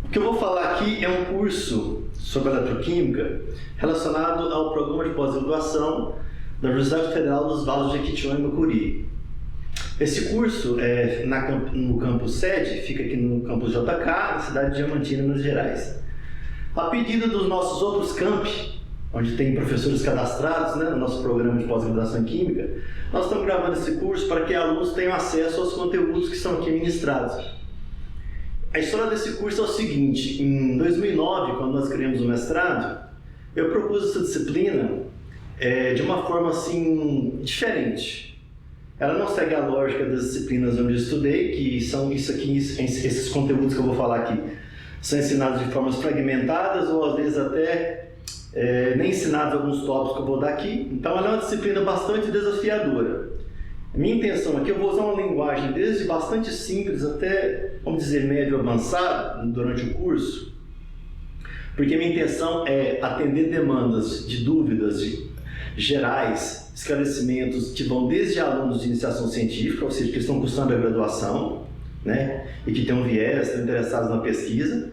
O que eu vou falar aqui é um curso sobre eletroquímica relacionado ao programa de pós-graduação da Universidade Federal dos Vales de Jequitinhonha e Mucuri. Esse curso é no campus sede, fica aqui no campus JK, na cidade de Diamantina, Minas Gerais. A pedido dos nossos outros campi, onde tem professores cadastrados, né, no nosso programa de pós-graduação em Química, nós estamos gravando esse curso para que alunos tenham acesso aos conteúdos que são aqui ministrados. A história desse curso é o seguinte: em 2009, quando nós criamos o mestrado, eu propus essa disciplina de uma forma assim diferente. Ela não segue a lógica das disciplinas onde eu estudei, que são esses conteúdos que eu vou falar aqui são ensinados de formas fragmentadas ou às vezes até nem ensinados alguns tópicos que eu vou dar aqui. Então ela é uma disciplina bastante desafiadora. Minha intenção aqui, eu vou usar uma linguagem desde bastante simples até, vamos dizer, médio avançado durante o curso, porque minha intenção é atender demandas de dúvidas gerais, esclarecimentos que vão desde alunos de iniciação científica, ou seja, que estão cursando a graduação, né, e que têm um viés, estão interessados na pesquisa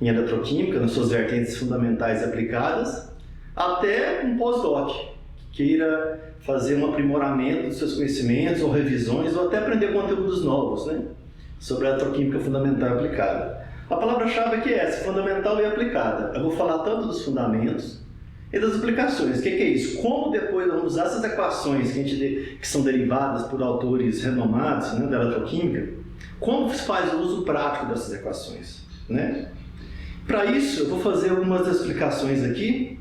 em eletroquímica, nas suas vertentes fundamentais e aplicadas, até um pós-doc, que queira fazer um aprimoramento dos seus conhecimentos, ou revisões, ou até aprender conteúdos novos, né, sobre a eletroquímica fundamental e aplicada. A palavra-chave aqui é essa, fundamental e aplicada. Eu vou falar tanto dos fundamentos e das aplicações. O que é isso? Como depois vamos usar essas equações que são derivadas por autores renomados, né, da eletroquímica, como se faz o uso prático dessas equações, né? Para isso, eu vou fazer algumas explicações aqui.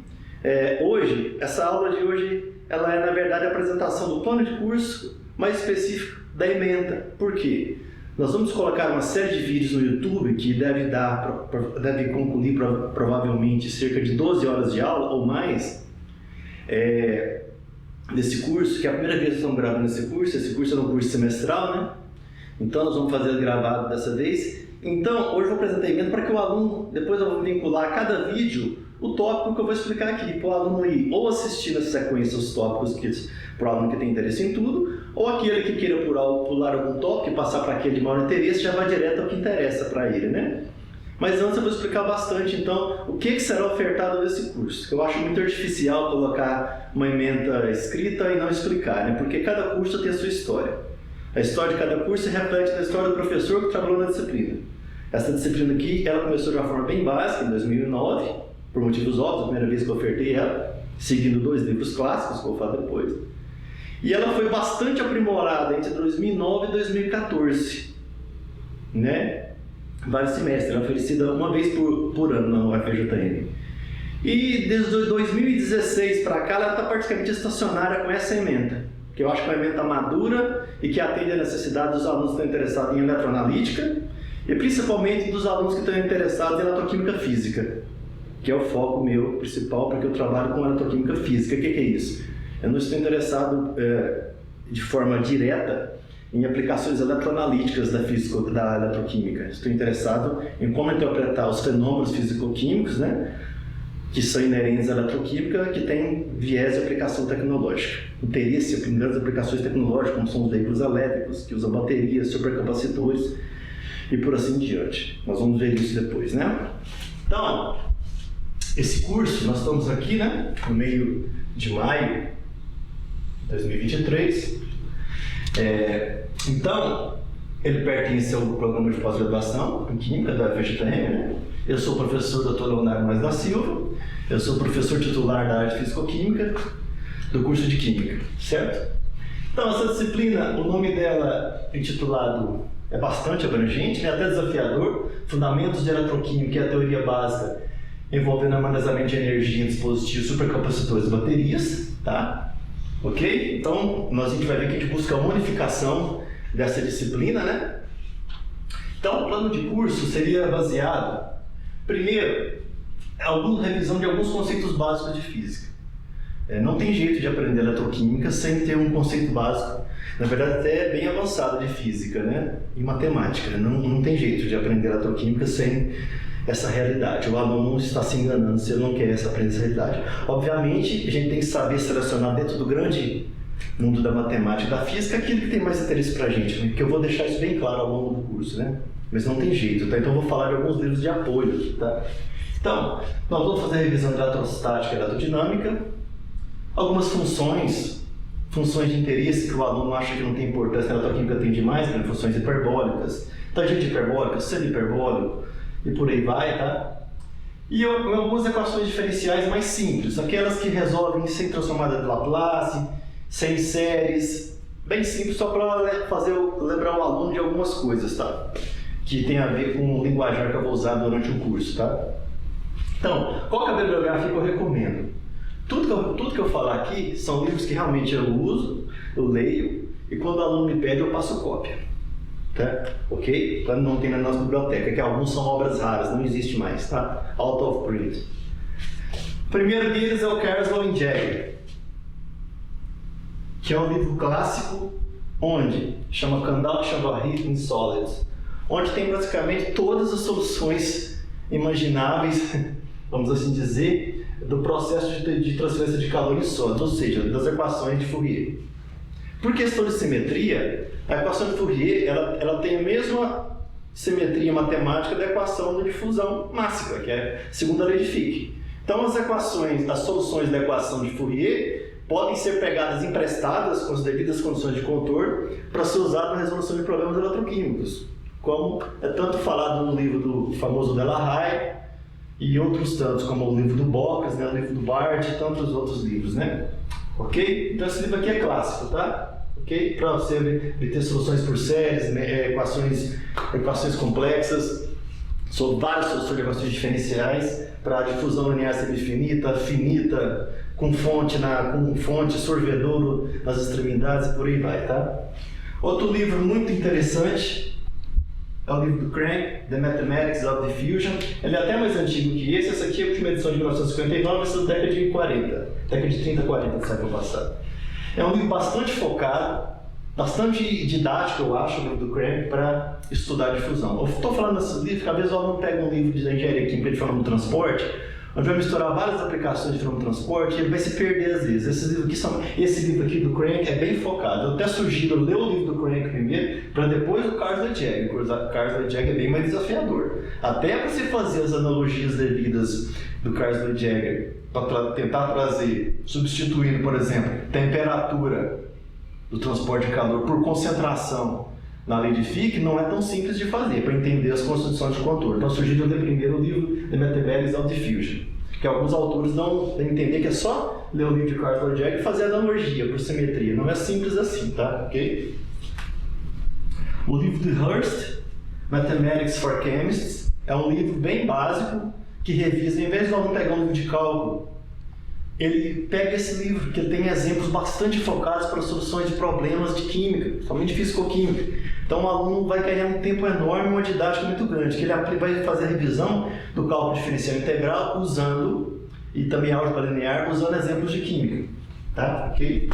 Hoje, essa aula de hoje, ela é na verdade a apresentação do plano de curso, mais específico da ementa. Por quê? Nós vamos colocar uma série de vídeos no YouTube que deve concluir provavelmente cerca de 12 horas de aula ou mais desse curso, que é a primeira vez que estamos gravando esse curso é um curso semestral, né? Então nós vamos fazer gravado dessa vez. Então hoje eu vou apresentar a ementa para que o aluno, depois eu vou vincular a cada vídeo o tópico que eu vou explicar aqui, para o aluno ir ou assistir na sequência os tópicos para o aluno que tem interesse em tudo, ou aquele que queira pular algum tópico e passar para aquele de maior interesse, já vai direto ao que interessa para ele, né? Mas antes eu vou explicar bastante, então, o que será ofertado nesse curso, que eu acho muito artificial colocar uma ementa escrita e não explicar, né? Porque cada curso tem a sua história. A história de cada curso reflete a história do professor que trabalhou na disciplina. Essa disciplina aqui, ela começou de uma forma bem básica, em 2009, por motivos óbvios, a primeira vez que eu ofertei ela, seguindo 2 livros clássicos, que eu vou falar depois. E ela foi bastante aprimorada entre 2009 e 2014, né? Vários semestres, ela é oferecida uma vez por ano na UFJM. E desde 2016 para cá, ela está praticamente estacionária com essa ementa, que eu acho que é uma ementa madura e que atende a necessidade dos alunos que estão interessados em eletroanalítica e principalmente dos alunos que estão interessados em eletroquímica física, que é o foco meu principal, porque eu trabalho com eletroquímica física. O que é isso? Eu não estou interessado de forma direta em aplicações eletroanalíticas da eletroquímica. Estou interessado em como interpretar os fenômenos físico-químicos, né, que são inerentes à eletroquímica, que tem viés de aplicação tecnológica. Interesse em grandes aplicações tecnológicas, como são os veículos elétricos, que usam baterias, supercapacitores e por assim diante. Nós vamos ver isso depois, né? Então, esse curso, nós estamos aqui, né, no meio de maio de 2023. Então, ele pertence ao programa de pós-graduação em Química da UFJM, né? Eu sou o professor Dr. Leonardo Mais da Silva, eu sou professor titular da área de Físico-Química do curso de Química, certo? Então, essa disciplina, o nome dela intitulado é bastante abrangente, né, até desafiador, Fundamentos de Eletroquímica e a Teoria Básica envolvendo armazenamento de energia em dispositivos supercapacitores e baterias, tá? Ok? Então, a gente vai ver que a gente busca uma unificação dessa disciplina, né? Então, o plano de curso seria baseado, primeiro, revisão de alguns conceitos básicos de física. Não tem jeito de aprender eletroquímica sem ter um conceito básico, na verdade até bem avançado de física, né? E matemática. Não tem jeito de aprender eletroquímica sem essa realidade. O aluno está se enganando se ele não quer aprender essa realidade. Obviamente, a gente tem que saber selecionar dentro do grande mundo da matemática e da física aquilo que tem mais interesse para a gente, né? Porque eu vou deixar isso bem claro ao longo do curso, né? mas não tem jeito, tá? Então eu vou falar de alguns livros de apoio aqui, tá? Então, nós vamos fazer a revisão de eletrostática e eletrodinâmica, algumas funções de interesse que o aluno acha que não tem importância na eletroquímica tem demais, né? Funções hiperbólicas, tangente hiperbólica, seno hiperbólico e por aí vai, tá? E algumas equações diferenciais mais simples, aquelas que resolvem sem transformada de Laplace, sem séries, bem simples, só para lembrar o aluno de algumas coisas, tá? Que tem a ver com o linguajar que eu vou usar durante o curso, tá? Então, qual que é a bibliografia que eu recomendo? Tudo que eu falar aqui são livros que realmente eu uso, eu leio, e quando o aluno me pede eu passo cópia, tá? Ok? Quando não tem na nossa biblioteca, que alguns são obras raras, não existe mais, tá? Out of print. O primeiro deles é o Carsley and Jagger, que é um livro clássico, onde chama Conduction of Heat in Solids, onde tem praticamente todas as soluções imagináveis, vamos assim dizer, do processo de transferência de calor em sólidos, ou seja, das equações de Fourier. Por questão de simetria, a equação de Fourier ela tem a mesma simetria matemática da equação de difusão máxima, que é a segunda lei de Fick. Então as soluções da equação de Fourier podem ser pegadas emprestadas com as devidas condições de contorno para ser usado na resolução de problemas eletroquímicos, como é tanto falado no livro do famoso Delahaye e outros tantos, como o livro do Bocas, né, o livro do Bart e tantos outros livros, né? Ok? Então esse livro aqui é clássico, tá? Ok? Para você obter soluções por séries, né, equações complexas, sobre várias soluções de equações diferenciais para difusão linear semifinita, finita, com fonte sorvedouro nas extremidades e por aí vai, tá? Outro livro muito interessante é o livro do Crank, The Mathematics of Diffusion. Ele é até mais antigo que esse. Essa aqui é a última edição de 1959, essa é da década de 40, década de 30, 40 do século passado. É um livro bastante focado, bastante didático, eu acho, o livro do Crank, para estudar difusão. Eu estou falando desse livro porque às vezes o aluno pega um livro de engenharia química de fenômeno transporte, onde vai misturar várias aplicações de fenômeno transporte e ele vai se perder às vezes. Esse livro aqui do Crank é bem focado. Eu até sugiro ler o livro do Crank primeiro, para depois o Carsley and Jagger, porque o Carsley and Jagger é bem mais desafiador. Até para você fazer as analogias devidas do Carsley and Jagger, para tentar trazer, substituindo, por exemplo, temperatura do transporte de calor por concentração na lei de Fick, não é tão simples de fazer para entender as constituições de contorno. Então, eu sugiro ler primeiro o livro The Mathematics of Diffusion, que alguns autores dão a entender que é só ler o livro de Carsley and Jagger e fazer analogia por simetria. Não é simples assim, tá? Ok? O livro de Hurst, Mathematics for Chemists, é um livro bem básico que revisa, em vez de aluno pegar um livro de cálculo, ele pega esse livro, que tem exemplos bastante focados para soluções de problemas de química, somente físico-química. Então o aluno vai ganhar um tempo enorme e uma didática muito grande, que ele vai fazer a revisão do cálculo diferencial integral usando, e também álgebra linear, usando exemplos de química. Tá? Okay?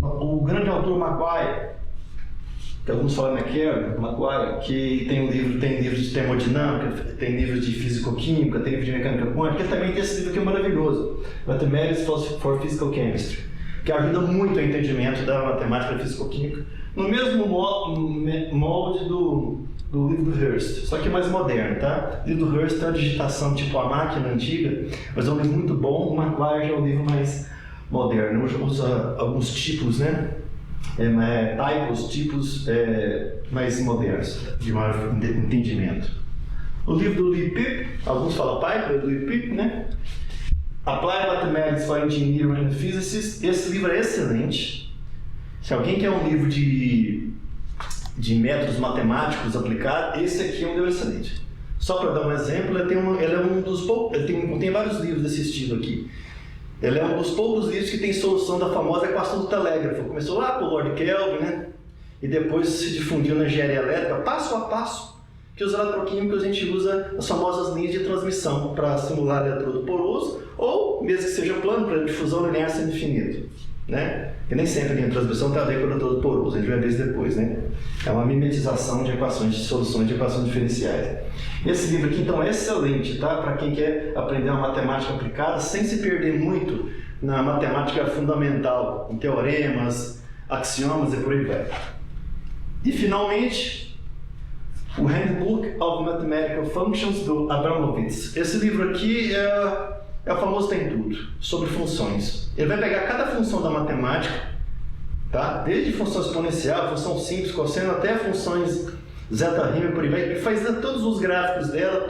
O grande autor Maguire, que alguns falam Maguire, que tem livros de termodinâmica, tem livros de físico-química, tem livro de mecânica quântica, ele também tem esse livro aqui maravilhoso, Mathematics for Physical Chemistry, que ajuda muito o entendimento da matemática e físico-química, no mesmo molde do livro do Hurst, só que mais moderno, tá? O livro do Hurst tem uma digitação tipo a máquina antiga, mas é um livro muito bom. O Maguire já é um livro mais moderno, usa alguns tipos, né? Tipos mais modernos, de maior entendimento. O livro do Lee Pipp, alguns falam Piper, do Lee Pipp, né? Applied Mathematics for Engineering and Physicists. Esse livro é excelente. Se alguém quer um livro de métodos matemáticos aplicados, esse aqui é um livro excelente. Só para dar um exemplo, ele tem vários livros desse estilo aqui. Ele é um dos poucos livros que tem solução da famosa equação do telégrafo. Começou lá por Lord Kelvin, né? E depois se difundiu na engenharia elétrica, passo a passo, que os eletroquímicos a gente usa as famosas linhas de transmissão para simular eletrodo poroso, ou mesmo que seja plano, para difusão linear semi-infinito, né? E nem sempre a linha de transmissão tem a ver com o eletrodo poroso, a gente vai ver isso depois, né? É uma mimetização de equações, de soluções de equações diferenciais. Esse livro aqui, então, é excelente, tá? Para quem quer aprender uma matemática aplicada, sem se perder muito na matemática fundamental, em teoremas, axiomas e por aí vai. E, finalmente, o Handbook of Mathematical Functions do Abramowitz. Esse livro aqui é o famoso Tem Tudo, sobre funções. Ele vai pegar cada função da matemática, tá? Desde função exponencial, função simples, cosseno, até funções zeta, rima, por aí vai, e faz todos os gráficos dela,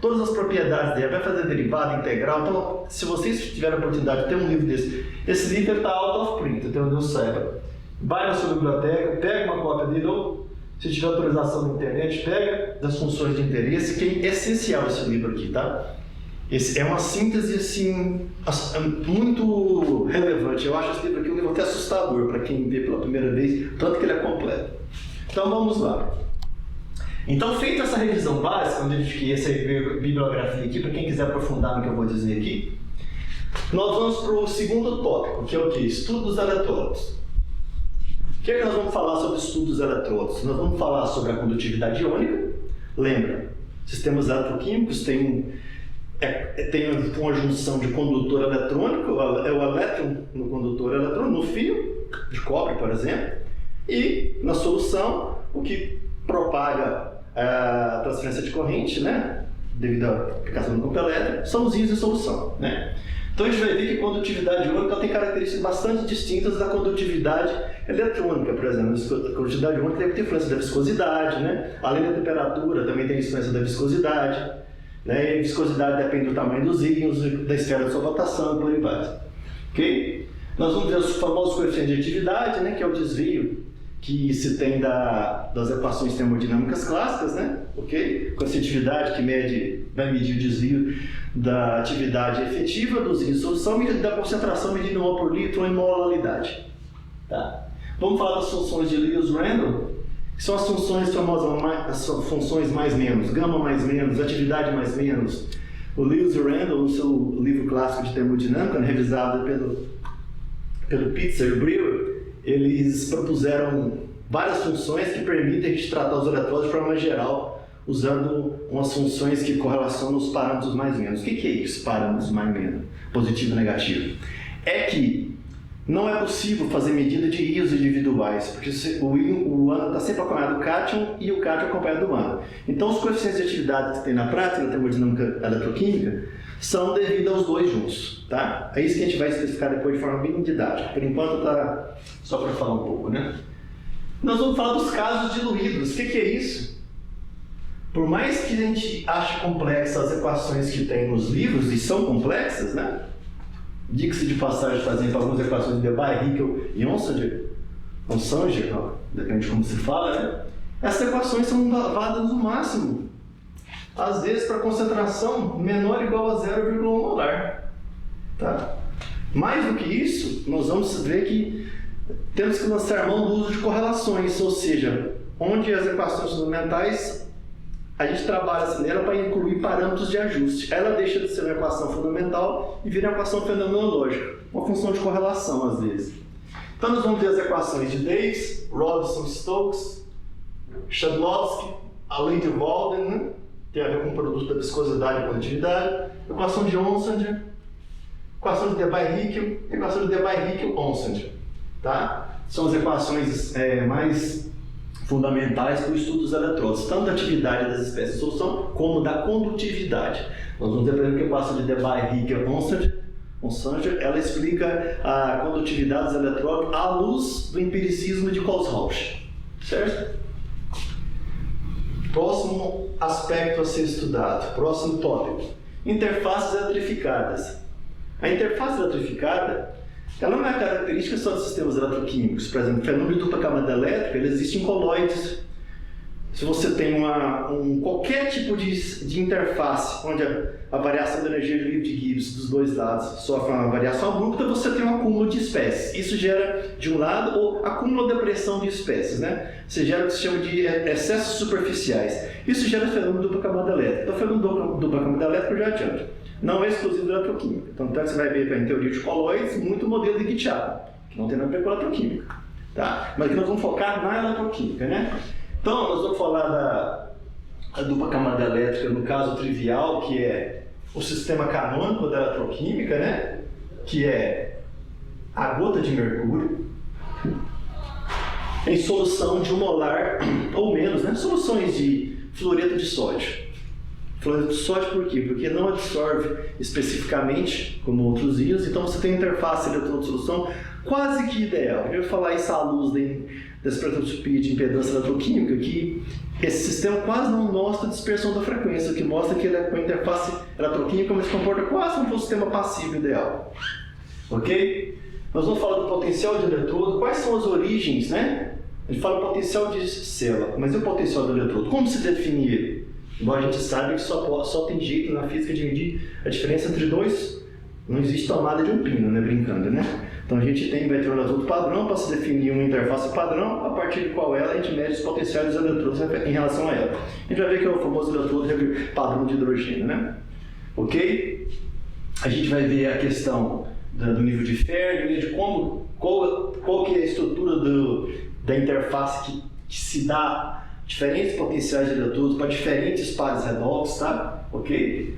todas as propriedades dela, vai fazer derivada, integral. Então, se vocês tiverem a oportunidade de ter um livro desse, esse livro está out of print, até onde eu saiba. Vai na sua biblioteca, pega uma cópia dele, ou se tiver autorização na internet, pega das funções de interesse, que é essencial esse livro aqui, tá? Esse é uma síntese, assim, muito relevante. Eu acho esse livro aqui um livro até assustador para quem vê pela primeira vez, tanto que ele é completo. Então vamos lá. Então, feita essa revisão básica, onde eu indiquei essa bibliografia aqui, para quem quiser aprofundar no que eu vou dizer aqui, nós vamos para o segundo tópico, que é o quê? Estudos eletrônicos. O que é que nós vamos falar sobre estudos eletrônicos? Nós vamos falar sobre a condutividade iônica. Lembra, sistemas eletroquímicos têm uma junção de condutor eletrônico, é o elétron no condutor eletrônico, no fio de cobre, por exemplo, e na solução, o que propaga a transferência de corrente, né, devido à aplicação do campo elétrico, são os íons de solução, né? Então a gente vai ver que a condutividade iônica tem características bastante distintas da condutividade eletrônica, por exemplo. A condutividade iônica tem influência da viscosidade, né? Além da temperatura, também tem influência da viscosidade, né? E a viscosidade depende do tamanho dos íons, da esfera de sua rotação e por aí vai. Ok? Nós vamos ver os famosos coeficientes de atividade, né, que é o desvio que se tem das equações termodinâmicas clássicas, né? Ok? Coeficiente de atividade que vai medir o desvio da atividade efetiva dos íons de solução e da concentração medida em mol por litro ou em molaridade. Tá? Vamos falar das funções de Lewis-Randall, que são as funções famosas, as funções mais menos, gama mais menos, atividade mais menos. O Lewis-Randall, no seu livro clássico de termodinâmica, revisado pelo Pitzer e Brewer, eles propuseram várias funções que permitem a gente tratar os eletródos de forma geral, usando umas funções que correlacionam os parâmetros mais menos. O que é isso, parâmetros mais menos? Positivo e negativo. É que não é possível fazer medida de íons individuais, porque o ânon está sempre acompanhado do cátion e o cátion acompanhado do ânon. Então, os coeficientes de atividade que tem na prática, na termodinâmica eletroquímica, são devidos aos dois juntos, tá? É isso que a gente vai especificar depois de forma bem didática. Por enquanto tá só para falar um pouco, né? Nós vamos falar dos casos diluídos. O que é isso? Por mais que a gente ache complexas as equações que tem nos livros, e são complexas, né? Diga-se de passagem, fazendo algumas equações de Debye, Hickel e Onsager, depende de como se fala, né? Essas equações são válidas no máximo, às vezes para concentração menor ou igual a 0,1 molar. Tá? Mais do que isso, nós vamos ver que temos que lançar mão do uso de correlações, ou seja, onde as equações fundamentais a gente trabalha nela para incluir parâmetros de ajuste. Ela deixa de ser uma equação fundamental e vira uma equação fenomenológica, uma função de correlação às vezes. Então nós vamos ver as equações de Davis, Robson, Stokes, Shadlowski, além de Walden, né? Tem a ver com o produto da viscosidade e condutividade, equação de Onsager, equação de Debye-Hickel, equação de Debye-Hickel-Onsager. Tá? São as equações mais fundamentais para o estudo dos eletródos, tanto da atividade das espécies de solução, como da condutividade. Nós vamos ver, por exemplo, que a equação de Debye-Hickel-Onsager, ela explica a condutividade dos eletródos à luz do empiricismo de Coles-Rausch. Certo? Próximo aspecto a ser estudado, próximo tópico, interfaces eletrificadas. A interface eletrificada, ela não é característica só dos sistemas eletroquímicos. Por exemplo, o fenômeno de dupla camada elétrica, ele existe em colóides. Se você tem qualquer tipo de interface, onde a variação da energia livre de Gibbs dos dois lados sofre uma variação abrupta, você tem um acúmulo de espécies. Isso gera, de um lado, o acúmulo de pressão de espécies, né? Você gera o que se chama de excessos superficiais. Isso gera o fenômeno de dupla camada elétrica. Então, o fenômeno de dupla camada elétrica eu já adianto. Não é exclusivo da eletroquímica. Tanto é que você vai ver em teoria de colóides muito modelo de Guichard, que não tem nada a ver com a eletroquímica. Tá? Mas aqui nós vamos focar na eletroquímica, né? Então, nós vamos falar da dupla camada elétrica no caso trivial, que é o sistema canônico da eletroquímica, né? Que é a gota de mercúrio, em solução de 1 molar ou menos, né? Soluções de fluoreto de sódio. Fluoreto de sódio por quê? Porque não absorve especificamente como outros íons, então você tem interface eletrodo-solução quase que ideal. Eu ia falar isso à luz da espectroscopia de impedância eletroquímica, que esse sistema quase não mostra dispersão da frequência, o que mostra que ele é com interface eletroquímica, mas se comporta quase como um sistema passivo ideal. Ok? Nós vamos falar do potencial de eletrodo, quais são as origens, né? A gente fala potencial de célula, mas e o potencial do eletrodo? Como se define ele? Embora a gente saiba que só tem jeito na física de medir a diferença entre dois, não existe tomada de um pino, né? Brincando, né? Então a gente vai ter um eletrodo padrão para se definir uma interface padrão, a partir de qual ela a gente mede os potenciais dos eletrodos em relação a ela. A gente vai ver que é o famoso eletrodo padrão de hidrogênio, né? Ok? A gente vai ver a questão do nível de Fermi, de qual que é a estrutura da interface que se dá diferentes potenciais de eletrodos para diferentes pares redox, tá? Ok?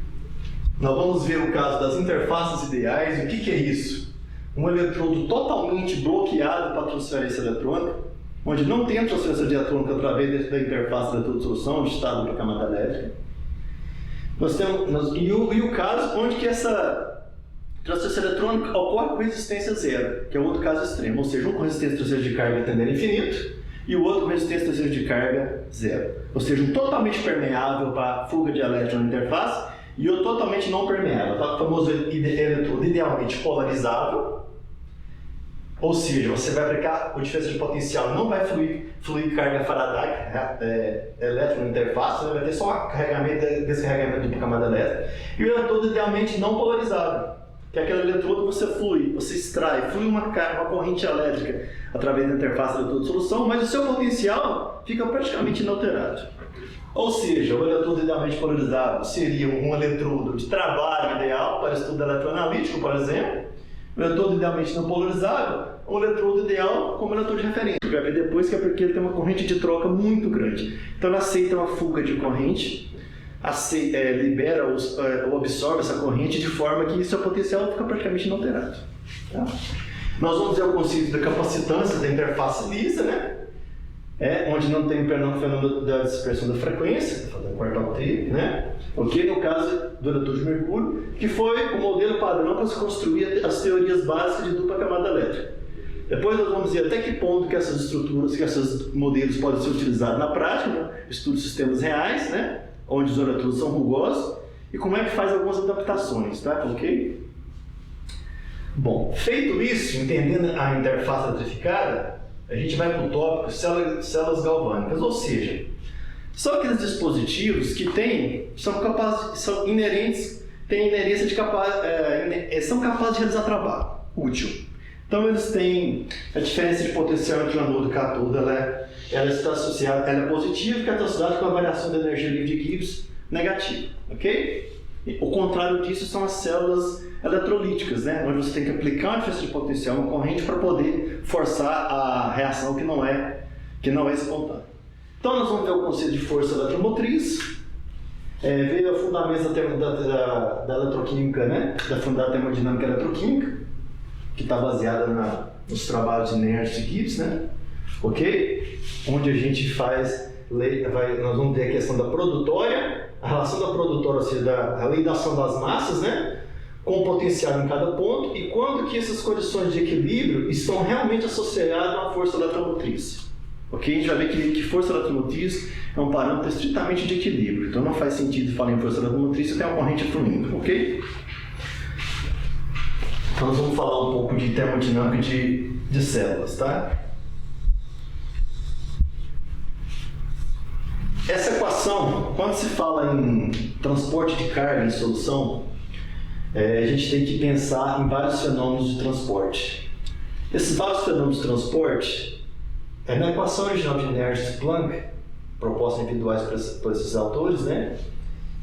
Nós vamos ver o caso das interfaces ideais. O que é isso? Um eletrodo totalmente bloqueado para transferência eletrônica, onde não tem a transferência de eletrônica através da interface eletrodo-solução, de estado para a camada elétrica. E o caso onde que essa transferência eletrônica ocorre com resistência zero, que é outro caso extremo, ou seja, um com resistência transferência de carga tendendo a infinito, e o outro com resistência transferência de carga zero. Ou seja, um totalmente permeável para fuga de elétron na interface, e o totalmente não permeável, tá? O famoso eletrodo idealmente polarizável, ou seja, você vai aplicar a diferença de potencial, não vai fluir carga Faraday, elétron na interface, você vai ter só um carregamento e descarregamento de camada elétrica, e o eletrodo idealmente não polarizável, que é aquele eletrodo que você extrai, flui uma corrente elétrica através da interface eletrodo-solução, mas o seu potencial fica praticamente inalterado. Ou seja, o eletrodo idealmente polarizável seria um eletrodo de trabalho ideal para estudo eletroanalítico, por exemplo. O eletrodo idealmente não polarizável, um eletrodo ideal como eletrodo de referência. Vai ver depois que é porque ele tem uma corrente de troca muito grande. Então ele aceita uma fuga de corrente, libera ou absorve essa corrente de forma que seu potencial fica praticamente inalterado. Tá? Nós vamos ver o conceito da capacitância da interface lisa, né? Onde não tem o fenômeno da dispersão da frequência, fazendo quartal T, né? Ok? No caso do eletrodo de mercúrio, que foi o modelo padrão para se construir as teorias básicas de dupla camada elétrica. Depois nós vamos ver até que ponto que essas estruturas, que esses modelos podem ser utilizados na prática, né? Estudo de sistemas reais, né? Onde os eletrodos são rugosos, e como é que faz algumas adaptações, tá? Ok? Bom, feito isso, entendendo a interface eletrificada, a gente vai para o tópico células galvânicas, ou seja, são aqueles dispositivos que são inerentes, têm inerência de são capazes de realizar trabalho útil. Então eles têm a diferença de potencial entre o anodo e o cátodo, ela está associada, ela é positiva, que está associada com a variação da energia livre de Gibbs negativa, ok? O contrário disso são as células eletrolíticas, né? Onde você tem que aplicar uma diferença de potencial, uma corrente, para poder forçar a reação que não é espontânea. Então nós vamos ver o conceito de força eletromotriz, ver o fundamento da eletroquímica, né? Da termodinâmica eletroquímica, que está baseada nos trabalhos de Nernst e Gibbs, né? Ok? Onde a gente nós vamos ver a questão da produtória, a relação da produtória, ou seja, a lei da ação das massas, né? Com potencial em cada ponto, e quando que essas condições de equilíbrio estão realmente associadas a uma força eletromotriz. Ok? A gente vai ver que força eletromotriz é um parâmetro estritamente de equilíbrio, então não faz sentido falar em força eletromotriz se tem uma corrente fluindo, ok? Então nós vamos falar um pouco de termodinâmica de células, tá? Essa equação, quando se fala em transporte de carga em solução, a gente tem que pensar em vários fenômenos de transporte. Esses vários fenômenos de transporte, na equação original de Nernst e Planck, propostas individuais por esses autores, né,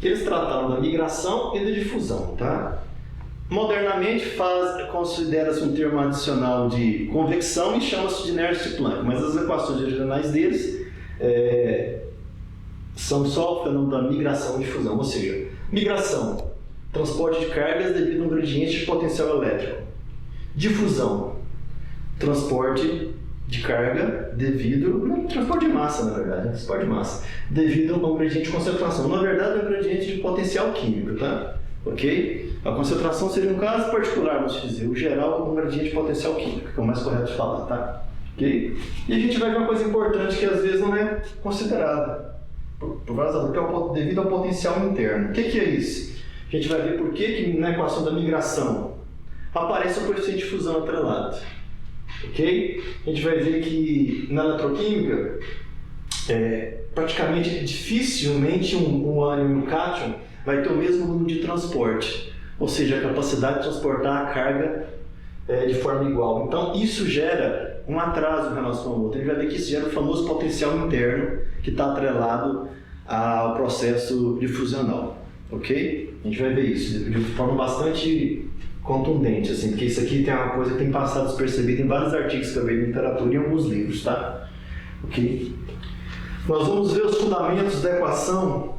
eles trataram da migração e da difusão, tá? Modernamente considera-se um termo adicional de convecção e chama-se de Nernst e Planck, mas as equações originais deles são só o fenômeno da migração e difusão, ou seja, migração, transporte de cargas devido a um gradiente de potencial elétrico. Difusão, transporte de carga devido, transporte de massa, na verdade, transporte de massa, devido a um gradiente de concentração. Na verdade, é um gradiente de potencial químico, tá? Ok? A concentração seria um caso particular, vamos dizer. O geral é um gradiente de potencial químico, que é o mais correto de falar, tá? Ok? E a gente vai ver uma coisa importante que às vezes não é considerada, por várias razões, que é devido ao potencial interno. O que é isso? A gente vai ver por que na equação da migração aparece o coeficiente de fusão atrelado. Ok? A gente vai ver que na eletroquímica, praticamente, dificilmente um ânion e um cátion vai ter o mesmo número de transporte, ou seja, a capacidade de transportar a carga de forma igual. Então, isso gera um atraso em relação ao outro. A gente vai ver que isso gera o famoso potencial interno que está atrelado ao processo difusional. Ok? A gente vai ver isso de forma bastante contundente, assim, porque isso aqui tem uma coisa que tem passado despercebida em vários artigos que eu vejo na literatura e em alguns livros, tá? Ok? Nós vamos ver os fundamentos da equação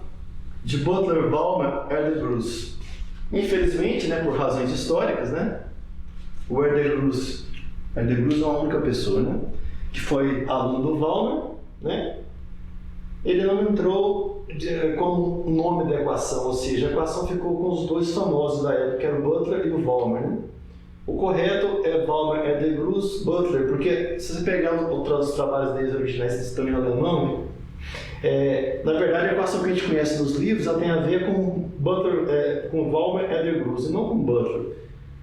de Butler-Volmer-Erdős. Infelizmente, né, por razões históricas, né, o Erdős é uma única pessoa, né, que foi aluno do Volmer, né, ele não entrou como nome da equação, ou seja, a equação ficou com os dois famosos da época, que era o Butler e o Volmer, né? O correto é Volmer-Erdős-Butler, porque se você pegar os trabalhos deles originais que estão em alemão, na verdade a equação que a gente conhece nos livros ela tem a ver com Butler, com Volmer-Erdős e não com Butler.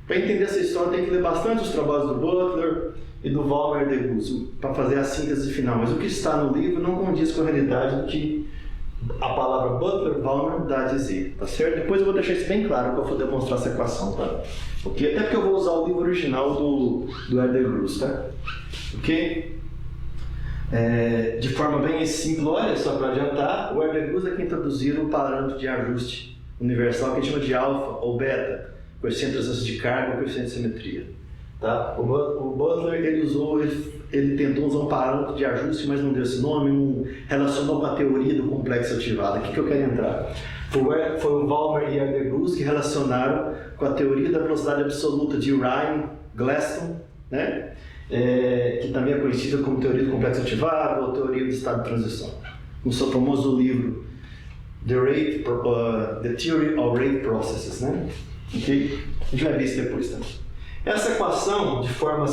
Para entender essa história tem que ler bastante os trabalhos do Butler e do Volmer-Erdős para fazer a síntese final, mas o que está no livro não condiz com a realidade do que a palavra Butler-Volmer dá a dizer, tá certo? Depois eu vou deixar isso bem claro quando eu for demonstrar essa equação, tá? Ok? Até porque eu vou usar o livro original do Erdős, tá? Ok? De forma bem simplória, só para adiantar, o Erdős é quem introduziu o parâmetro de ajuste universal que a gente chama de alfa ou beta, coeficiente de transferência de carga ou coeficiente de simetria. Tá? O Butler ele tentou usar um parâmetro de ajuste, mas não deu esse nome, não relacionou com a teoria do complexo ativado. Aqui que eu quero entrar. Foi o Volmer e Erdős que relacionaram com a teoria da velocidade absoluta de Ryan-Glaston, né? Que também é conhecida como teoria do complexo ativado ou teoria do estado de transição. No seu famoso livro The Theory of Rate Processes, né? Okay? A gente vai ver isso depois também. Essa equação, de forma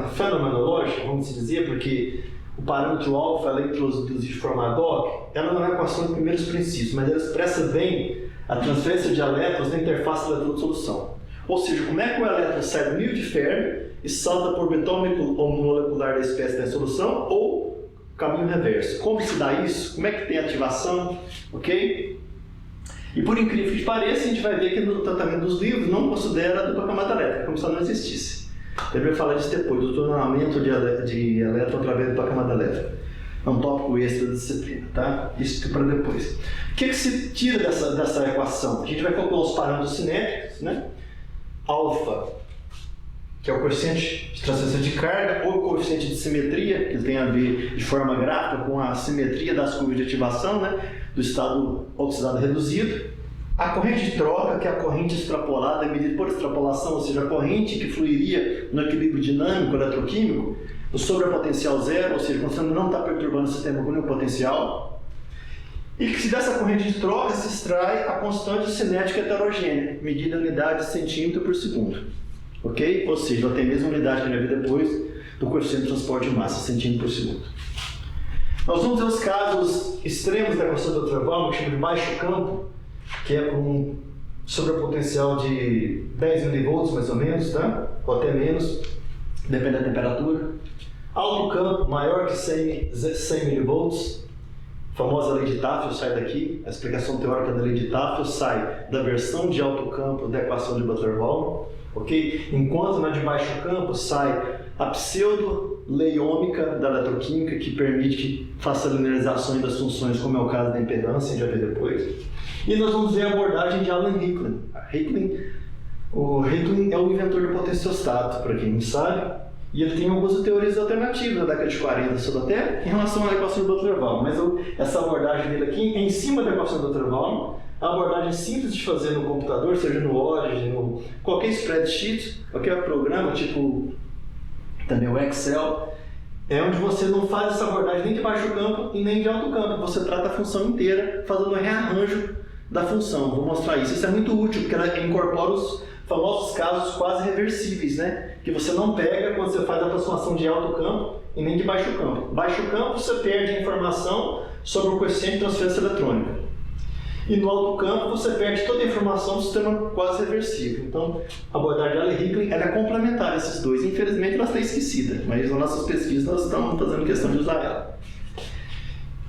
fenomenológica, vamos dizer, porque o parâmetro alfa ela é introduzida de forma ad hoc, ela não é uma equação de primeiros princípios, mas ela expressa bem a transferência de elétrons na interface elétrodo-solução. Ou seja, como é que o elétron sai do nível de Fermi e salta por orbital molecular da espécie da solução ou caminho reverso. Como se dá isso? Como é que tem ativação? Ok? E por incrível que pareça, a gente vai ver que no tratamento dos livros não considera a dupla camada elétrica, como se ela não existisse. Deveria falar disso depois, do tornamento de elétron através da dupla camada elétrica. É um tópico extra da disciplina, tá? Isso que para depois. O que se tira dessa equação? A gente vai calcular os parâmetros cinéticos, né? Alfa, que é o coeficiente de transferência de carga, ou o coeficiente de simetria, que tem a ver de forma gráfica com a simetria das curvas de ativação, né? Do estado oxidado reduzido. A corrente de troca, que é a corrente extrapolada, medida por extrapolação, ou seja, a corrente que fluiria no equilíbrio dinâmico eletroquímico, sobre a potencial zero, ou seja, quando você não está perturbando o sistema com nenhum potencial. E que se dessa corrente de troca se extrai a constante cinética heterogênea, medida em unidade de centímetro por segundo. Ok? Ou seja, ela tem a mesma unidade que a gente vai ver depois do coeficiente de transporte de massa, centímetro por segundo. Nós vamos ver os casos extremos da equação do Butler-Volmer, que chama de baixo campo, que é com sobrepotencial de 10 mV mais ou menos, tá? Ou até menos, depende da temperatura. Alto campo, maior que 100 mV, a famosa lei de Tafel sai daqui, a explicação teórica da lei de Tafel sai da versão de alto campo da equação de Butler-Volmer, ok? Enquanto na de baixo campo sai a pseudo-lei ômica da eletroquímica, que permite que faça a linearização das funções, como é o caso da impedância, a gente vai ver depois. E nós vamos ver a abordagem de Alan Ricklin. O Ricklin é o inventor do potenciostato, para quem não sabe, e ele tem algumas teorias alternativas da década de 40 sobre a Terra em relação à equação do Butler-Volmer, mas essa abordagem dele aqui, em cima da equação do Butler-Volmer, a abordagem simples de fazer no computador, seja no Origin, no qualquer spreadsheet, qualquer programa, tipo também o Excel, é onde você não faz essa abordagem nem de baixo campo e nem de alto campo. Você trata a função inteira fazendo um rearranjo da função. Vou mostrar isso. Isso é muito útil, porque ela incorpora os famosos casos quase reversíveis, né? Que você não pega quando você faz a aproximação de alto campo e nem de baixo campo. Baixo campo você perde a informação sobre o coeficiente de transferência eletrônica. E no alto campo você perde toda a informação do sistema quase reversível. Então, a abordagem de Alle-Hicklin ela é complementar a esses dois. Infelizmente, ela está esquecida, mas nas nossas pesquisas nós estamos fazendo questão de usar ela.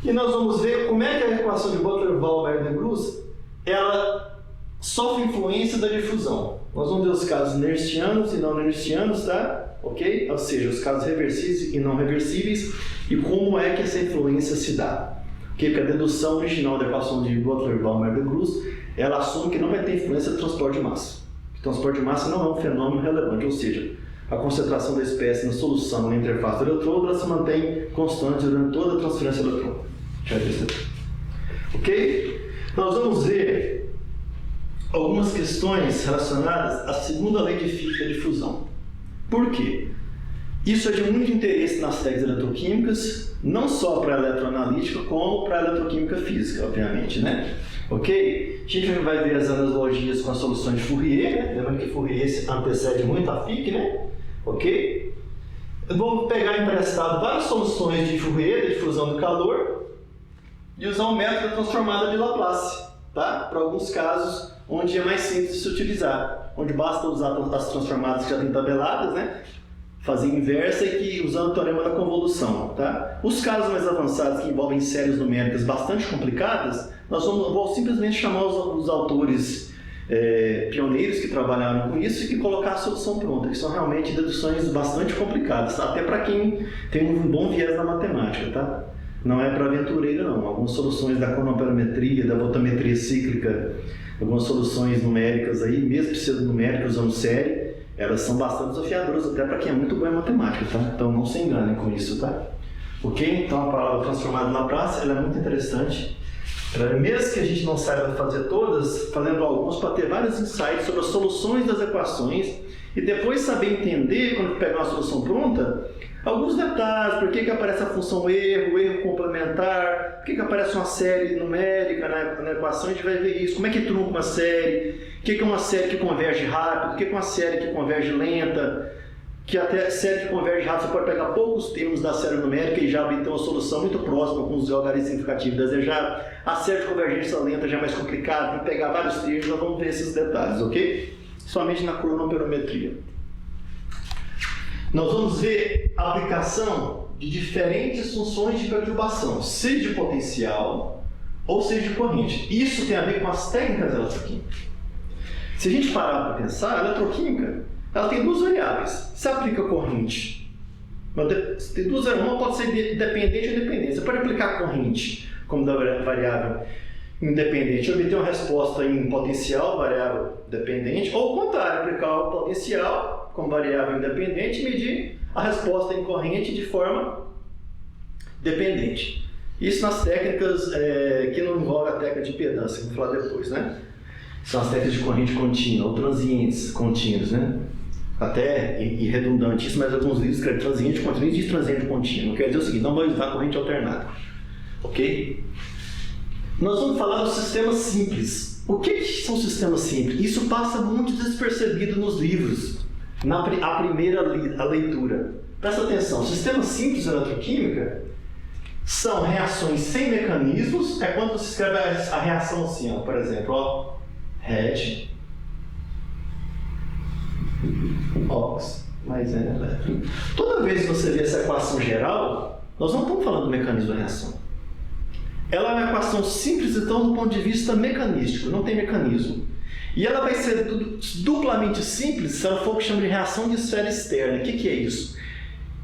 E nós vamos ver como é que a equação de Butler-Wahl-Meyer-de-Cruz ela sofre influência da difusão. Nós vamos ver os casos nernstianos e não nernstianos, tá? Ok? Ou seja, os casos reversíveis e não reversíveis e como é que essa influência se dá. Porque a dedução original da equação de Butler-Wahl-Meyer-de-Cruz ela assume que não vai ter influência do transporte de massa. O transporte de massa não é um fenômeno relevante, ou seja, a concentração da espécie na solução na interface do eletrodo ela se mantém constante durante toda a transferência eletrônica. Ok? Nós vamos ver algumas questões relacionadas à segunda lei de Fick da difusão. Por quê? Isso é de muito interesse nas técnicas eletroquímicas, não só para a eletroanalítica, como para a eletroquímica física, obviamente, né? Ok? A gente vai ver as analogias com as soluções de Fourier, né? Lembrando que Fourier antecede muito a Fick, né? Ok? Eu vou pegar emprestado várias soluções de Fourier, da difusão do calor, e usar um método da transformada de Laplace, tá? Para alguns casos onde é mais simples de se utilizar, onde basta usar as transformadas que já têm tabeladas, né? Fazer inversa e que usando o teorema da convolução, tá? Os casos mais avançados que envolvem séries numéricas bastante complicadas, vou simplesmente chamar os autores pioneiros que trabalharam com isso e que colocar a solução pronta, que são realmente deduções bastante complicadas, até para quem tem um bom viés na matemática, tá? Não é para aventureiro não. Algumas soluções da cronoperometria, da voltametria cíclica, algumas soluções numéricas aí, mesmo pseudonuméricas usando série, elas são bastante desafiadoras até para quem é muito bom em matemática, tá? Então não se enganem com isso, tá? Ok? Então a palavra transformada na praça, ela é muito interessante. Mesmo que a gente não saiba fazer todas, fazendo alguns para ter vários insights sobre as soluções das equações e depois saber entender, quando pegar uma solução pronta, alguns detalhes, por que aparece a função erro, erro complementar, por que aparece uma série numérica na equação, a gente vai ver isso, como é que trunca uma série, o que é uma série que converge rápido, o que é uma série que converge lenta, que até série que converge rápido você pode pegar poucos termos da série numérica e já obter uma solução muito próxima com os algarismos significativos desejados. A série de convergência lenta já é mais complicada, tem que pegar vários termos, nós vamos ver esses detalhes, ok? Somente na cronoperometria. Nós vamos ver a aplicação de diferentes funções de perturbação, seja de potencial ou seja de corrente. Isso tem a ver com as técnicas eletroquímicas. Se a gente parar para pensar, a eletroquímica ela tem duas variáveis. Se aplica corrente, tem duas variáveis, uma pode ser dependente ou independente. Você pode aplicar corrente como da variável independente e obter uma resposta em potencial, variável dependente, ou ao contrário, aplicar o potencial como variável independente e medir a resposta em corrente de forma dependente. Isso nas técnicas que não envolvem a técnica de impedância, que vou falar depois, né? São as técnicas de corrente contínua, ou transientes contínuos, né? Até redundante isso, mas alguns livros escrevem transiente contínuo e diz transiente contínuo. Quer dizer o seguinte, não vai usar corrente alternada. Ok? Nós vamos falar dos sistemas simples. O que são sistemas simples? Isso passa muito despercebido nos livros, a primeira leitura. Presta atenção, sistemas simples de eletroquímica são reações sem mecanismos. É quando você escreve a reação assim, ó, por exemplo, ó, Red, Ox, mais N elétron. Toda vez que você vê essa equação geral, nós não estamos falando do mecanismo da reação. Ela é uma equação simples, então, do ponto de vista mecanístico, não tem mecanismo. E ela vai ser duplamente simples se ela for o que chama de reação de esfera externa. O que é isso?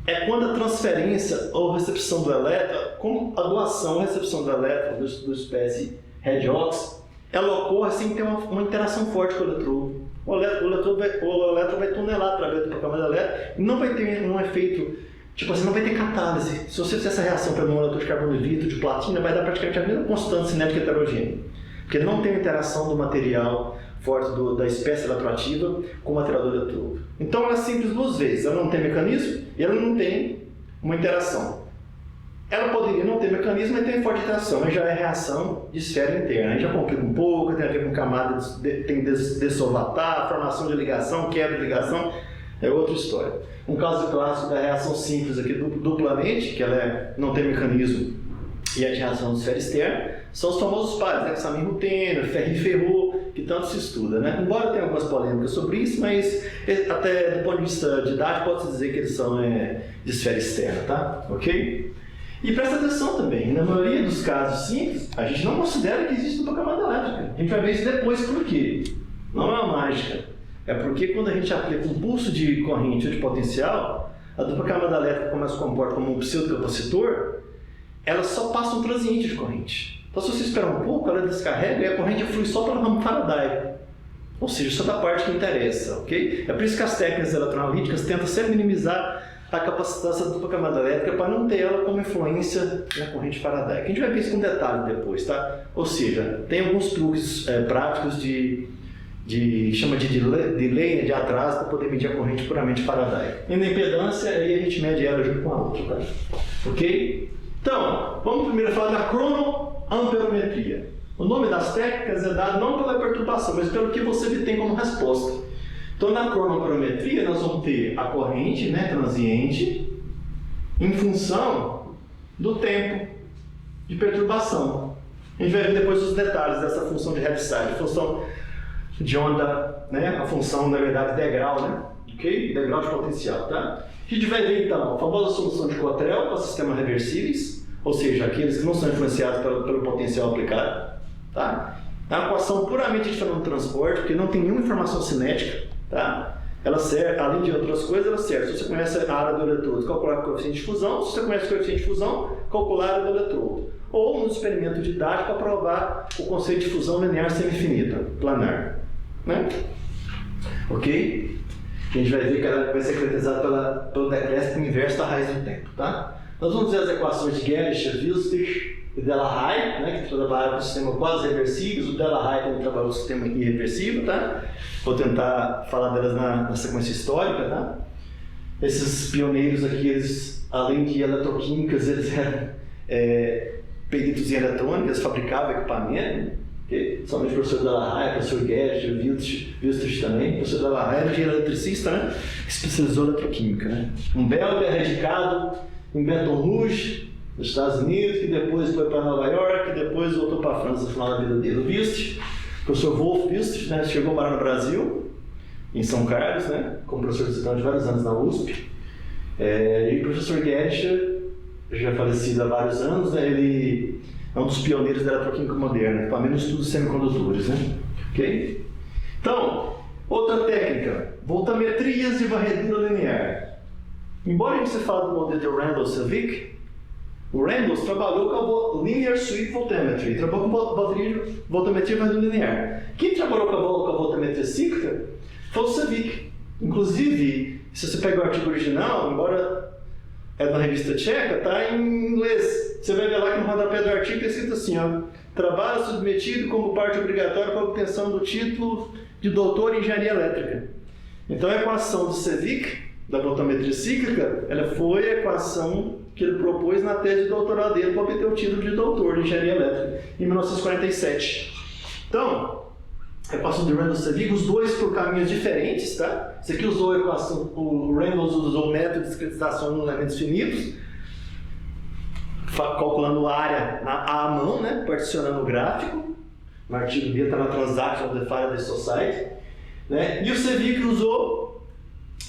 É quando a transferência ou recepção do elétron, como a doação ou recepção do elétron do espécie redox, ela ocorre sem ter uma interação forte com o eletrodo. O elétron vai tunelar através do campo elétrico e não vai ter um efeito. Tipo assim, não vai ter catálise. Se você fizer essa reação pelo moletom de carbono de vidro, de platina, vai dar praticamente a mesma constante cinética heterogênea. Porque não tem interação do material forte da espécie eletroativa com o material do eletrodo. Então ela é simples duas vezes, ela não tem mecanismo e ela não tem uma interação. Ela poderia não ter mecanismo, mas tem forte interação, mas já é reação de esfera interna. Aí já complica um pouco, tem a ver com camada, tem dessolvatar, formação de ligação, quebra de ligação, é outra história. Um caso clássico da reação simples aqui duplamente, que ela não tem mecanismo e é de reação de esfera externa, são os famosos pares, né? Hexamin-ruteno, ferro e ferro, que tanto se estuda, né? Embora tenha algumas polêmicas sobre isso, mas até do ponto de vista didático pode-se dizer que eles são de esfera externa, tá? Ok? E presta atenção também, na maioria dos casos simples, a gente não considera que existe dupla camada elétrica. A gente vai ver isso depois por quê. Não é uma mágica. É porque quando a gente aplica um pulso de corrente ou de potencial, a dupla camada elétrica, como ela se comporta como um pseudocapacitor, ela só passa um transiente de corrente. Então, se você esperar um pouco, ela descarrega e a corrente flui só pelo ramo Faraday. Ou seja, só da parte que interessa, ok? É por isso que as técnicas eletroanalíticas tentam sempre minimizar a capacitância da dupla camada elétrica para não ter ela como influência na corrente Faraday. A gente vai ver isso com detalhe depois, tá? Ou seja, tem alguns truques práticos chama de delay, de atraso, para poder medir a corrente puramente Faraday. E na impedância, aí a gente mede ela junto com a outra, tá? Ok? Então, vamos primeiro falar da cronoamperometria. O nome das técnicas é dado não pela perturbação, mas pelo que você tem como resposta. Então, na cronoamperometria, nós vamos ter a corrente, né, transiente em função do tempo de perturbação. A gente vai ver depois os detalhes dessa função de Heaviside, a função de onda, né, a função, na verdade, degrau, né, ok? Degrau de potencial, tá? A gente vai ver, então, a famosa solução de Cottrell para sistemas reversíveis, ou seja, aqueles que não são influenciados pelo potencial aplicado, tá? É uma equação puramente de fenômeno de transporte, porque não tem nenhuma informação cinética, tá? Ela serve, além de outras coisas, ela serve. Se você conhece a área do eletrodo, calcular o coeficiente de fusão. Se você conhece o coeficiente de fusão, calcular a área do eletrodo. Ou no experimento didático, para provar o conceito de fusão linear semi-infinita, planar, né? Ok? A gente vai ver que ela vai ser caracterizada pelo decréscimo inverso da raiz do tempo, tá? Nós vamos ver as equações de Gerlich, Wilstich e Delahaye, né, que trabalharam com o sistema quase reversíveis. O Delahaye também trabalhou com o sistema irreversível, tá? Vou tentar falar delas na sequência histórica, tá? Esses pioneiros aqui, eles, além de eletroquímicas, eles eram peritos em eletrônica, eles fabricavam equipamento, okay? Somente o professor Delahaye, o professor Gerlich, Wilstich também. O professor Delahaye era engenheiro eletricista, né? Que especializou em eletroquímica, né? Um belga radicado em Baton Rouge, nos Estados Unidos, que depois foi para Nova York, que depois voltou para a França no final da vida dele. O Wilstich, o professor Wolf Wilstich, né, chegou a morar no Brasil, em São Carlos, né, como professor visitante de vários anos na USP. E o professor Gerlich, já falecido há vários anos, né, ele é um dos pioneiros da eletroquímica moderna, pelo menos estudos semicondutores, né? Ok? Então, outra técnica, voltametrias de varredura linear. Embora a gente se fale do modelo de Randall-Savick, o Randall trabalhou com a Linear Sweep Voltammetry, trabalhou com voltametria varredura linear. Quem trabalhou com a voltametria cíclica foi o Savick. Inclusive, se você pega o artigo original, embora é da revista tcheca, está em inglês. Você vai ver lá que no rodapé do artigo está escrito assim, ó, trabalho submetido como parte obrigatória para a obtenção do título de doutor em engenharia elétrica. Então a equação do Savick, da voltametria cíclica, ela foi a equação que ele propôs na tese de doutorado dele para obter o título de doutor de engenharia elétrica, em 1947. Então, a equação de Randall-Savick, os dois por caminhos diferentes, tá? Esse aqui usou a equação, o Randall usou o método de discretização em elementos finitos, calculando a área à mão, né? Particionando o gráfico. O artigo dele está na Transaction of the Faraday Society, né? E o Savick usou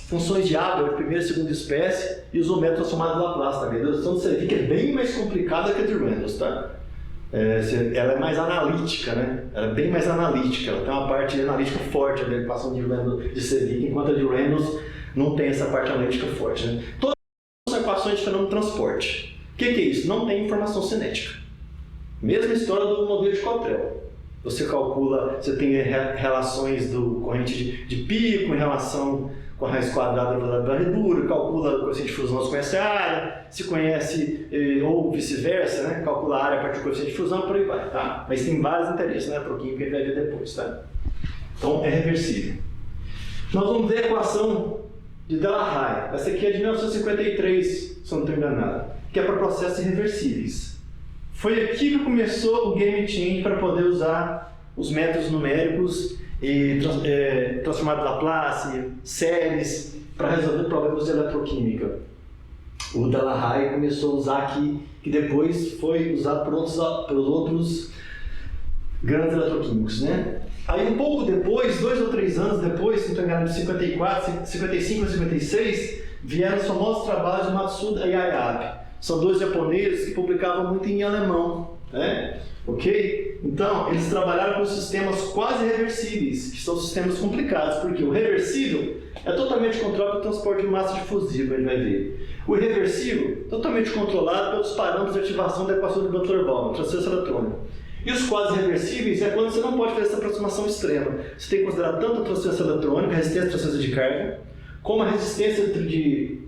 funções de Abel, de primeira e segunda espécie, e usou o método transformado de Laplace também. A dedução do Savick é bem mais complicada que a de Randall, tá? Ela é mais analítica, né? Ela é bem mais analítica, ela tem uma parte analítica forte da equação de Randall de Savick, enquanto a de Randall não tem essa parte analítica forte, né? Todas são equações de fenômeno de transporte. O que é isso? Não tem informação cinética. Mesma história do modelo de Cottrell. Você calcula, você tem relações do corrente de pico em relação com a raiz quadrada da varredura, calcula o coeficiente de fusão, se conhece a área, se conhece, ou vice-versa, né? Calcula a área a partir do coeficiente de fusão, por aí vai, tá? Mas tem vários interesses, né? Para o químico a gente vai ver depois, tá? Então, é reversível. Nós vamos ver a equação de Delahaye. Essa aqui é de 1953, se eu não estou enganado, que é para processos irreversíveis. Foi aqui que começou o game change para poder usar os métodos numéricos e transformar de Laplace, séries, para resolver problemas de eletroquímica. O Delahaye começou a usar aqui, que depois foi usado por outros grandes eletroquímicos, né? Aí um pouco depois, 2 ou 3 anos depois, se não estou enganado, de 54, 55 a 56, vieram os famosos trabalhos de Matsuda e Hayabe. São 2 japoneses que publicavam muito em alemão, né? Ok? Então, eles trabalharam com sistemas quase reversíveis, que são sistemas complicados, porque o reversível é totalmente controlado pelo transporte de massa difusiva, a gente vai ver. O irreversível, totalmente controlado pelos parâmetros de ativação da equação de Butler-Bowman, transferência eletrônica. E os quase reversíveis é quando você não pode fazer essa aproximação extrema. Você tem que considerar tanto a transferência eletrônica, a resistência de transferência de carga, como a resistência de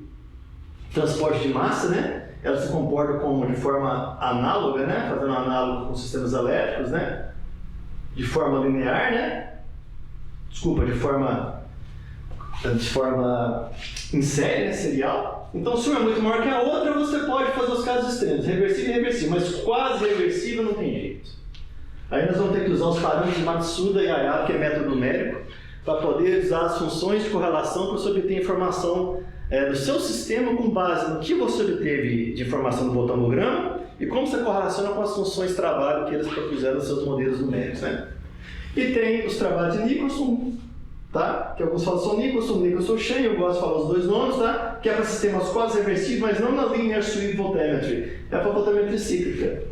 transporte de massa, né? Ela se comporta de forma análoga, né? Fazendo um análogo com sistemas elétricos, né? De forma linear, né? Desculpa, de forma em série, né? Serial. Então, se uma é muito maior que a outra, você pode fazer os casos extremos, reversível e reversível, mas quase reversível não tem jeito. Aí nós vamos ter que usar os parâmetros de Matsuda e Hayabe, que é método numérico, para poder usar as funções de correlação para você obter informação do seu sistema com base no que você obteve de informação do botãograma e como você correlaciona com as funções de trabalho que eles propuseram nos seus modelos numéricos, né? E tem os trabalhos de Nicholson, tá? Que alguns falam são Nicholson-Shen, eu gosto de falar os 2 nomes, tá? Que é para sistemas quase reversíveis, mas não na Linear Sweep Voltammetry, é para voltammetria cíclica.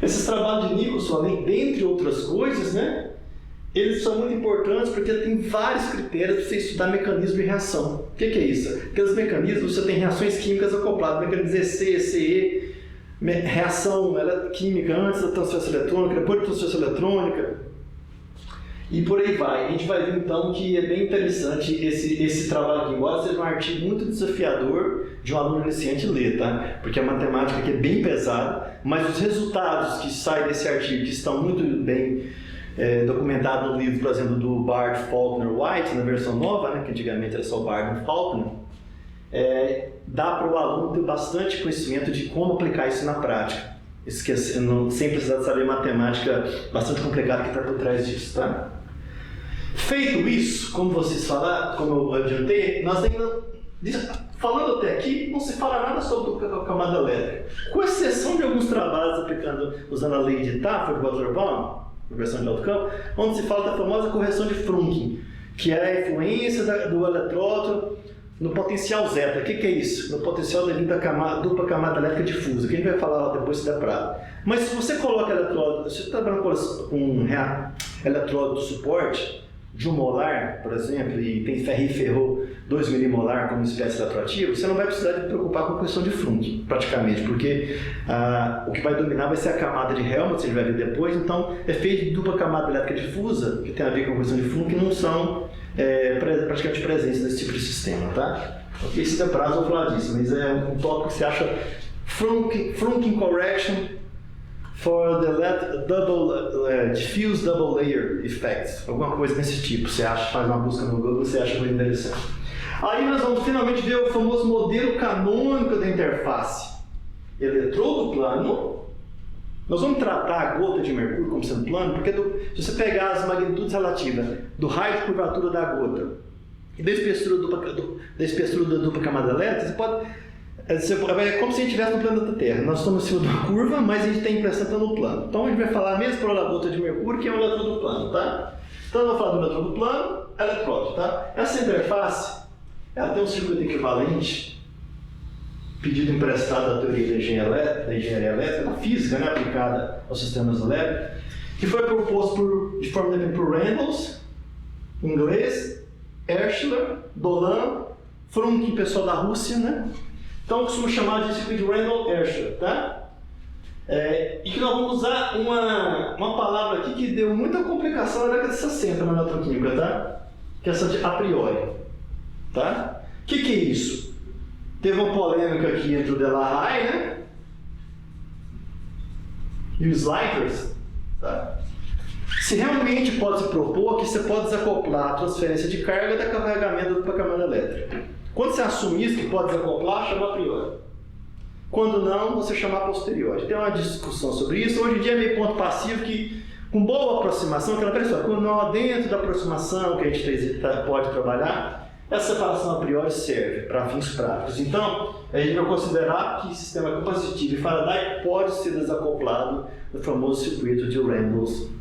Esses trabalhos de Nicholson, além, dentre outras coisas, né? Eles são muito importantes porque tem vários critérios para você estudar mecanismo de reação. O que é isso? Aqueles mecanismos, você tem reações químicas acopladas, mecanismo EC, ECE, reação química antes da transferência eletrônica, depois da transferência eletrônica, e por aí vai. A gente vai ver então que é bem interessante esse trabalho aqui, embora seja um artigo muito desafiador de um aluno iniciante ler, tá? Porque a matemática aqui é bem pesada, mas os resultados que saem desse artigo, que estão muito bem documentado no livro, por exemplo, do Bard Faulkner White, na versão nova, né, que antigamente era só Bard e Faulkner, dá para o aluno ter bastante conhecimento de como aplicar isso na prática, sem precisar de saber matemática bastante complicada que está por trás disso, tá? Feito isso, como vocês falaram, como eu adiantei, nós ainda, falando até aqui, não se fala nada sobre a camada elétrica, com exceção de alguns trabalhos usando a lei de Tafel, de Butler-Bowman, versão de alto campo, onde se fala da famosa correção de Frunking, que é a influência do eletródono no potencial zeta. O que é isso? No potencial devido à dupla camada elétrica difusa, que a gente vai falar depois se der prazo. Mas se você coloca eletródono, se você está trabalhando com um eletródono de suporte de 1 molar, por exemplo, e tem ferro e ferro 2 milimolar como espécie eletroativa, você não vai precisar de preocupar com a questão de Frunking, praticamente, porque o que vai dominar vai ser a camada de Helmholtz, a gente vai ver depois. Então, efeitos de dupla camada elétrica difusa, que tem a ver com a questão de Frunking, não são praticamente presentes nesse tipo de sistema, tá? Ok, se der prazo eu vou falar disso, mas é um tópico que você acha Frunking correction for the diffuse double layer effect, alguma coisa desse tipo. Você acha, faz uma busca no Google, você acha muito interessante. Aí nós vamos finalmente ver o famoso modelo canônico da interface eletrodo-plano. Nós vamos tratar a gota de mercúrio como sendo plano, porque se você pegar as magnitudes relativas do raio de curvatura da gota e da espessura da dupla camada elétrica, você pode... É como se a gente estivesse no planeta Terra. Nós estamos em cima de uma curva, mas a gente tem a impressão que está no plano. Então a gente vai falar mesmo para a gota de mercúrio, que é um eletrodo plano, tá? Então eu vou falar do eletrodo plano, eletrodo, tá? Essa interface, ela tem um circuito equivalente, pedido emprestado da teoria da engenharia elétrica, da física, né, aplicada aos sistemas elétricos, que foi proposto de forma independente por Reynolds, inglês, Herschler, Dolan, Frunking, pessoal da Rússia, né? Então eu costumo chamar de circuito Reynolds-Herschler, tá? E que nós vamos usar uma palavra aqui que deu muita complicação na década de 60 na eletroquímica, tá? Que é essa de a priori, tá? O que é isso? Teve uma polêmica aqui entre o Delahaye, né? E os Likers, tá? Se realmente pode se propor que você pode desacoplar a transferência de carga da carregamento do camada elétrica. Quando você assume isso, que pode desacoplar, chama a priori. Quando não, você chama a posteriori. Tem uma discussão sobre isso. Hoje em dia é meio ponto passivo que, com boa aproximação, aquela pessoa, quando não dentro da aproximação que a gente pode trabalhar, essa separação a priori serve para fins práticos. Então, a gente vai considerar que o sistema capacitivo e Faraday pode ser desacoplado do famoso circuito de Randles-Ashe,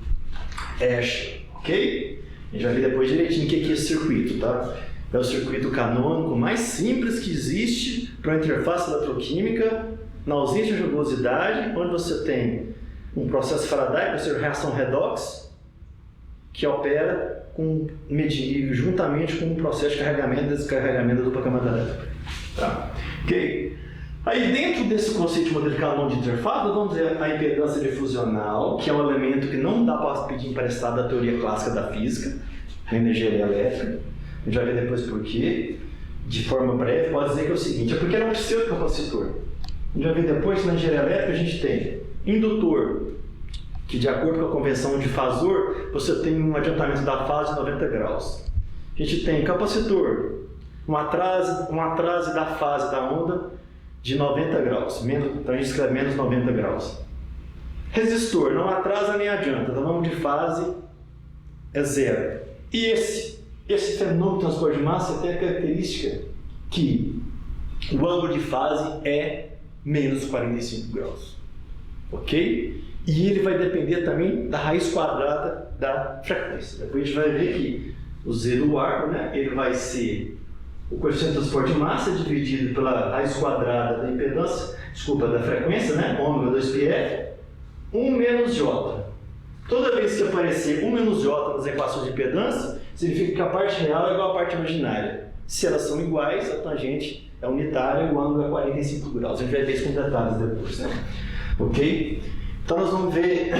ok? A gente vai ver depois direitinho o que é esse circuito, tá? É o circuito canônico mais simples que existe para a interface eletroquímica, na ausência de rugosidade, onde você tem um processo Faraday, que é a reação redox, que opera juntamente com o processo de carregamento e descarregamento da dupla camada elétrica. Tá? Ok? Aí dentro desse conceito de modelo canônico de interface, nós vamos ver a impedância difusional, que é um elemento que não dá para pedir emprestado da teoria clássica da física, da energia elétrica. A gente vai ver depois por quê. De forma breve, pode dizer que é o seguinte, é porque ele é um pseudocapacitor. A gente vai ver depois que na engenharia elétrica a gente tem indutor, que de acordo com a convenção de fasor, você tem um adiantamento da fase de 90 graus. A gente tem capacitor, um atraso da fase da onda de 90 graus, então a gente escreve menos 90 graus. Resistor, não atrasa nem adianta, então vamos de fase, é zero. E esse fenômeno de transporte de massa tem a característica que o ângulo de fase é menos 45 graus. Ok? E ele vai depender também da raiz quadrada da frequência. Depois a gente vai ver que o Z do arco, né, ele vai ser o coeficiente de transporte de massa dividido pela raiz quadrada da impedância, da frequência, né, ômega 2πf, 1 menos J. Toda vez que aparecer 1 menos J nas equações de impedância, significa que a parte real é igual à parte imaginária. Se elas são iguais, a tangente é unitária e o ângulo é 45 graus. A gente vai ver isso com detalhes depois, né? Ok? Então nós vamos ver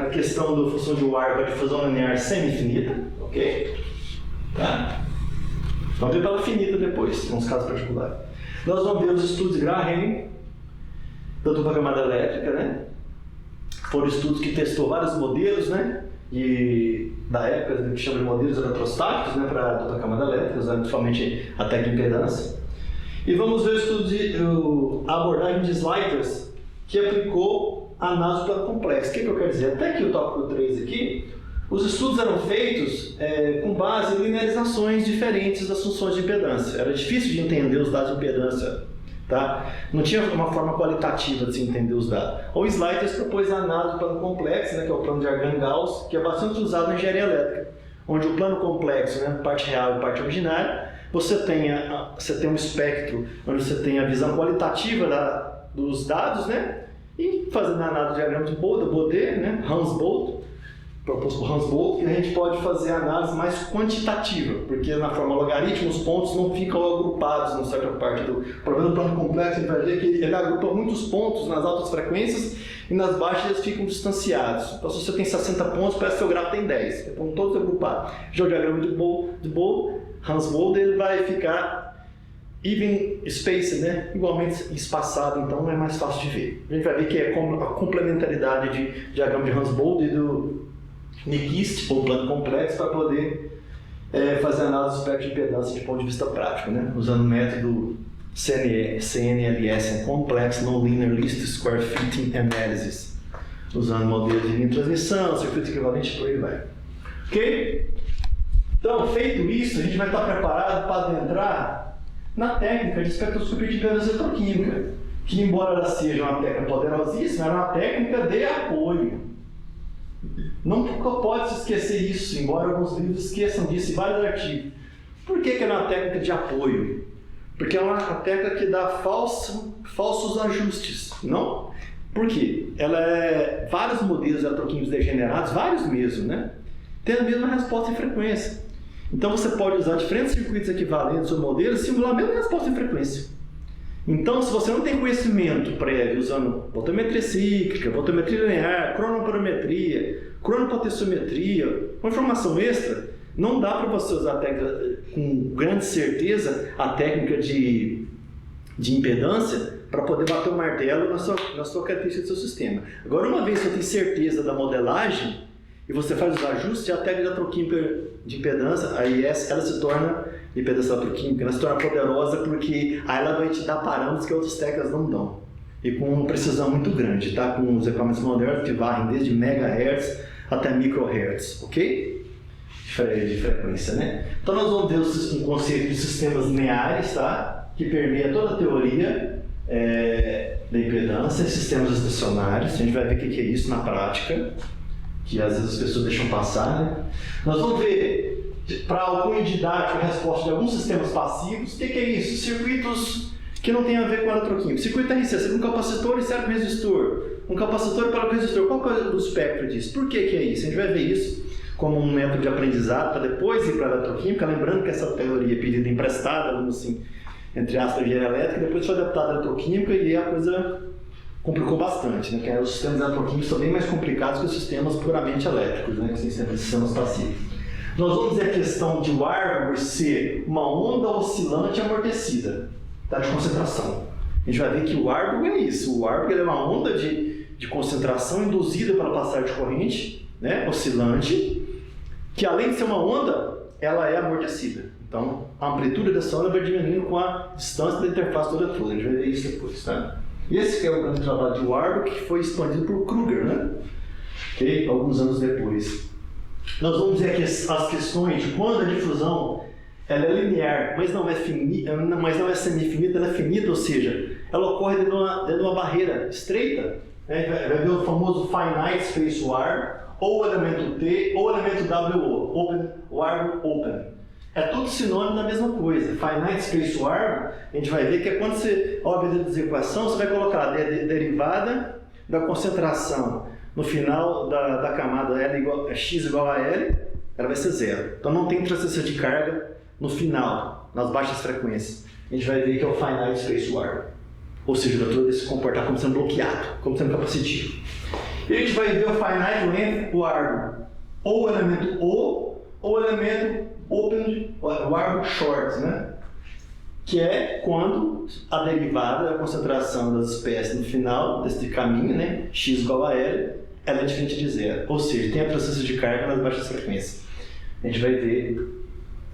a questão da função de Wire para difusão linear semi-infinita, ok? Tá? Vamos ver pela finita depois, nos casos particulares. Nós vamos ver os estudos de Graham da dupla camada elétrica, né? Foram estudos que testou vários modelos, né? Da época, que chama de modelos eletrostáticos, né? Para a dupla camada elétrica, usando principalmente a técnica de impedância. E vamos ver o estudo a abordagem de Sliders, que aplicou a análise do plano complexo. O que eu quero dizer? Até aqui o tópico 3 aqui, os estudos eram feitos com base em linearizações diferentes das funções de impedância. Era difícil de entender os dados de impedância, tá? Não tinha uma forma qualitativa de se entender os dados. O Sliders propôs a análise do plano complexo, né, que é o plano de Argand-Gauss, que é bastante usado na engenharia elétrica, onde o plano complexo, né, parte real e parte imaginária, você tem um espectro onde você tem a visão qualitativa dos dados, né? E fazendo a análise do diagrama de Bode, né? Hans-Bode, proposto por Hans-Bode, a gente pode fazer a análise mais quantitativa, porque na forma logaritmo os pontos não ficam agrupados em certa parte do problema do plano complexo. A gente vai ver que ele agrupa muitos pontos nas altas frequências e nas baixas eles ficam distanciados. Então se você tem 60 pontos, parece que o gráfico tem 10, estão todos agrupados. Já o diagrama de Bode, Hans-Bode, ele vai ficar even spaced, né? Igualmente espaçado, então é mais fácil de ver. A gente vai ver que é a complementaridade de diagrama de Hans-Bode e do Nyquist, ou plano complexo, para poder fazer análise do espectro de impedância de ponto de vista prático, né? Usando o método CNLS, Complex Non-Linear Least Square Fitting Analysis, usando modelo de linha de transmissão, circuito equivalente, por aí vai. Ok? Então, feito isso, a gente vai estar preparado para adentrar na técnica de espectroscopia de impedância eletroquímica, que, embora ela seja uma técnica poderosíssima, era uma técnica de apoio. Não pode se esquecer isso, embora alguns livros esqueçam disso e vários artigos. Por que é uma técnica de apoio? Porque é uma técnica que dá falsos ajustes, não? Por quê? Vários modelos eletroquímicos degenerados, vários mesmo, né? Tem a mesma resposta em frequência. Então você pode usar diferentes circuitos equivalentes ou modelos e simular a mesma resposta em frequência. Então, se você não tem conhecimento prévio usando voltametria cíclica, voltametria linear, cronoparometria, cronopotenciometria, uma informação extra, não dá para você usar a técnica com grande certeza a técnica de impedância para poder bater o martelo na sua característica do seu sistema. Agora, uma vez que eu tenho certeza da modelagem, e você faz os ajustes e a técnica eletroquímica de impedância, a IS, ela se torna, impedância eletroquímica, ela se torna poderosa porque aí ela vai te dar parâmetros que outras técnicas não dão. E com uma precisão muito grande, tá? Com os equipamentos modernos que varrem desde megahertz até microhertz, ok? De frequência, né? Então nós vamos ver um conceito de sistemas lineares, tá? Que permeia toda a teoria da impedância, sistemas estacionários. A gente vai ver o que é isso na prática, que às vezes as pessoas deixam passar, né? Nós vamos ver, para algum didático, a resposta de alguns sistemas passivos. O que é isso? Circuitos que não tem a ver com eletroquímica. Circuito RC, um capacitor e certo resistor. Um capacitor para o resistor. Qual é o espectro disso? Por que é isso? A gente vai ver isso como um método de aprendizado para depois ir para a eletroquímica, lembrando que essa teoria é pedida emprestada, vamos assim, entre aspas, engenharia elétrica, depois foi adaptada à eletroquímica e a coisa complicou bastante, né? Porque os sistemas eletroquímicos são bem mais complicados que os sistemas puramente elétricos, né? Que os sistemas passivos. Nós vamos ver a questão de o árbol ser uma onda oscilante amortecida, tá? De concentração. A gente vai ver que o árbol é isso. O árbol é uma onda de concentração induzida pela passagem de corrente, né? Oscilante, que além de ser uma onda, ela é amortecida. Então, a amplitude dessa onda vai diminuindo com a distância da interface do eletrodo. A gente vai ver isso depois, tá? Esse que é o grande trabalho de Warburg, que foi expandido por Kruger, né? Okay? Alguns anos depois. Nós vamos ver aqui as questões de quando a difusão ela é linear, mas não é semi-finita, ela é finita, ou seja, ela ocorre dentro de uma barreira estreita. Né? Vai ver o famoso finite space warp, ou elemento T, ou elemento WO, open, warp, open. É tudo sinônimo da mesma coisa. Finite space warp, a gente vai ver que é quando você, ao obedecer a equação, você vai colocar a derivada da concentração no final da camada x igual a L, ela vai ser zero. Então não tem transferência de carga no final, nas baixas frequências. A gente vai ver que é o finite space warp. Ou seja, o eletrodo se comportar como sendo bloqueado, como sendo capacitivo. E a gente vai ver o finite length warp, ou o elemento O, ou o elemento open warp short, né? Que é quando a derivada da concentração das espécies no final desse caminho, né? X igual a L, ela é diferente de zero. Ou seja, tem a transferência de carga nas baixas frequências. A gente vai ver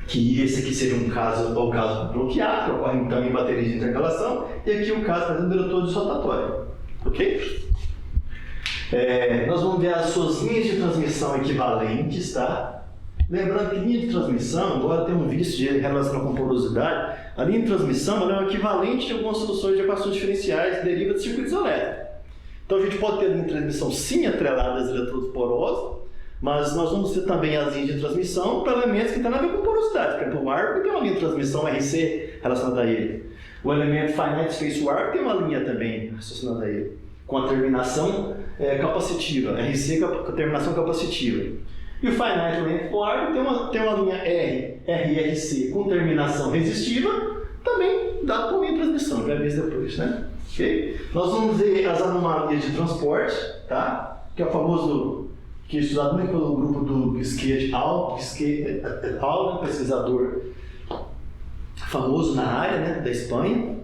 que esse aqui seria o caso bloqueado, que ocorre então em baterias de intercalação, e aqui o caso fazendo eletrodo rotatório. Ok? Nós vamos ver as suas linhas de transmissão equivalentes, tá? Lembrando que linha de transmissão, embora tenha um vício de relação com porosidade, a linha de transmissão ela é o equivalente de algumas soluções de equações diferenciais derivadas de circuitos elétricos. Então a gente pode ter a linha de transmissão sim atrelada aos eletrodos porosos, mas nós vamos ter também as linhas de transmissão para elementos que têm a ver com porosidade. Por exemplo, o warp tem uma linha de transmissão RC relacionada a ele. O elemento finite space warp tem uma linha também relacionada a ele, com a terminação capacitiva, RC com a terminação capacitiva. E o finite length warp tem uma linha RRC com terminação resistiva, também dá para linha de transmissão, já vi isso depois, né? Okay? Nós vamos ver as anomalias de transporte, tá? Que é o famoso, que é estudado muito pelo grupo do Gisquet et al., pesquisador famoso na área, né, da Espanha.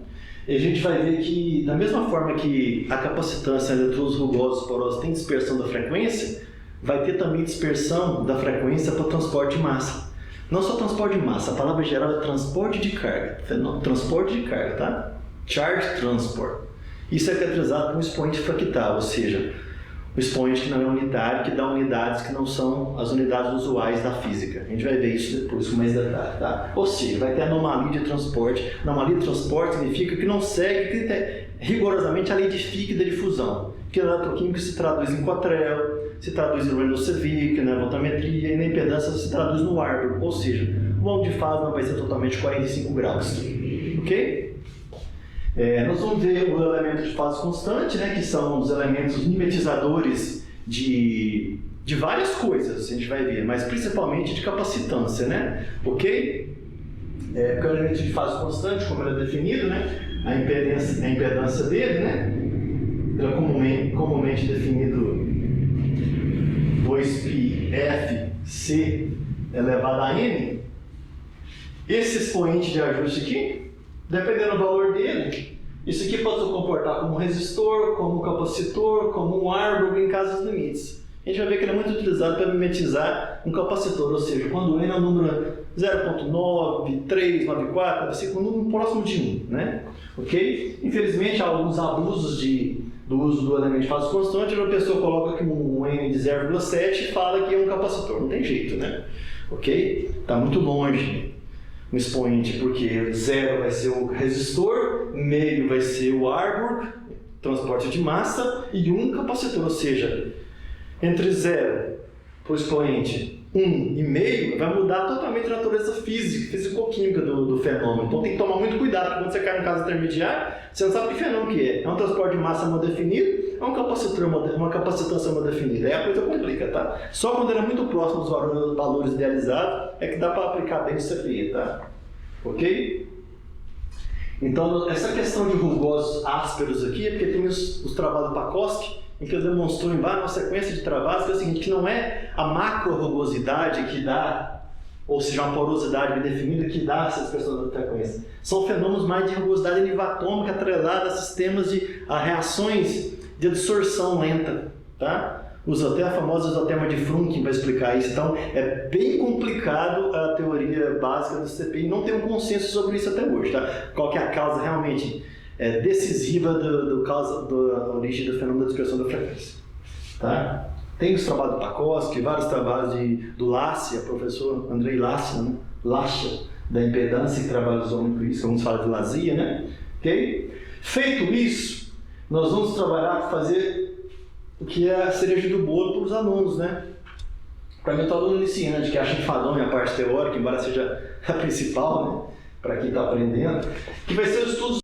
E a gente vai ver que, da mesma forma que a capacitância de eletrodos rugosos porosos tem dispersão da frequência, vai ter também dispersão da frequência para o transporte de massa. Não só transporte de massa, a palavra geral é transporte de carga. Transporte de carga, tá? Charge transport. Isso é caracterizado por um expoente fractal, ou seja, um expoente que não é unitário, que dá unidades que não são as unidades usuais da física. A gente vai ver isso depois com mais detalhe, tá? Ou seja, vai ter anomalia de transporte. Anomalia de transporte significa que não segue rigorosamente a lei de Fick da difusão, que na eletroquímica se traduz em Cottrell, se traduz em Reynolds-Sevig, na voltametria, e na impedância se traduz no Warburg, ou seja, o ângulo de fase não vai ser totalmente 45 graus. Ok? Nós vamos ver o elemento de fase constante, né, que são os elementos mimetizadores de várias coisas, a gente vai ver, mas principalmente de capacitância, né? Ok? Porque o elemento de fase constante, como ele é definido, né, a impedância dele, né, ele é comumente definido 2πfc elevado a n. Esse expoente de ajuste aqui, dependendo do valor dele, isso aqui pode se comportar como um resistor, como um capacitor, como um Warburg em casos limites. a gente vai ver que ele é muito utilizado para mimetizar um capacitor, ou seja, quando N é um número 0.9, 3, 9, 4, um número próximo de 1, né? Ok? Infelizmente, há alguns abusos do uso do elemento de fase constante, a pessoa coloca aqui um N de 0,7 e fala que é um capacitor, não tem jeito, né? Ok? Está muito longe um expoente, porque 0 vai ser o resistor, meio vai ser o Arburg, transporte de massa, e 1 capacitor, ou seja, entre 0 para o expoente 1 e meio, vai mudar totalmente a natureza física, físico-química do fenômeno. Então tem que tomar muito cuidado, porque quando você cai no caso intermediário, você não sabe que fenômeno que é. É um transporte de massa mal definido, é um capacitor, uma capacitância mal definida. Aí a coisa complica, tá? Só quando ele é muito próximo dos valores idealizados é que dá para aplicar bem isso aqui, tá? Ok? Então, essa questão de rugosos ásperos aqui é porque tem os trabalhos do Pacoski, em que ele demonstrou em várias sequências de trabalhos que é o seguinte, que não é a macro-rugosidade que dá, ou seja, uma porosidade bem definida que dá essa expressão da frequência. São fenômenos mais de rugosidade anivatômica atrelada a sistemas a reações de absorção lenta, tá? Usa até a famosa isotema de Frunking para explicar isso. Então, é bem complicado a teoria básica do CPI, não tem um consenso sobre isso até hoje, tá? Qual que é a causa realmente decisiva da origem do fenômeno da dispersão da frequência, tá? Tem os trabalhos do Pacoski, vários trabalhos do Lassia, professor Andrei Lassia, né? Lassia, da impedância, que trabalha com isso, vamos falar de Lazia, né? Ok? Feito isso, nós vamos trabalhar, fazer o que é a cereja do bolo para os alunos, né? Para mim, o aluno iniciante, que acha enfadonho a parte teórica, embora seja a principal, né? Para quem está aprendendo, que vai ser os estudos.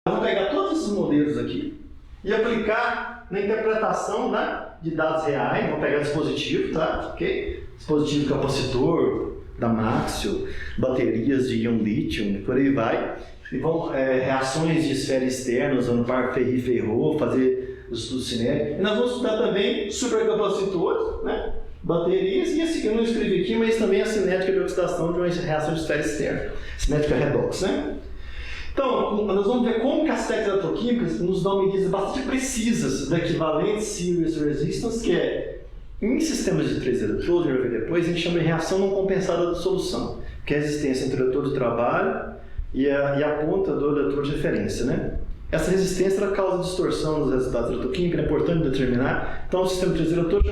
Vamos pegar todos esses modelos aqui e aplicar na interpretação, né, de dados reais. Vamos pegar dispositivo, tá? Ok? Dispositivo capacitor da Maxwell, baterias de íon lítio, por aí vai. E vão reações de esfera externa, usando par Ferri-Ferrot, fazer os estudos cinéticos. E nós vamos estudar também supercapacitores, né? Baterias, e esse que eu não escrevi aqui, mas também a cinética de oxidação de uma reação de esfera externa, cinética redox, né? Então, nós vamos ver como que as técnicas eletroquímicas nos dão medidas bastante precisas da equivalente series resistance, que é, em sistemas de 3 eletrodos, a gente vai ver depois, a gente chama de reação não compensada de solução, que é a resistência entre o eletrodo de trabalho e a ponta do eletrodo de referência, né? Essa resistência ela causa distorção dos resultados eletroquímicos, é importante determinar. Então, o sistema de 3 eletrodos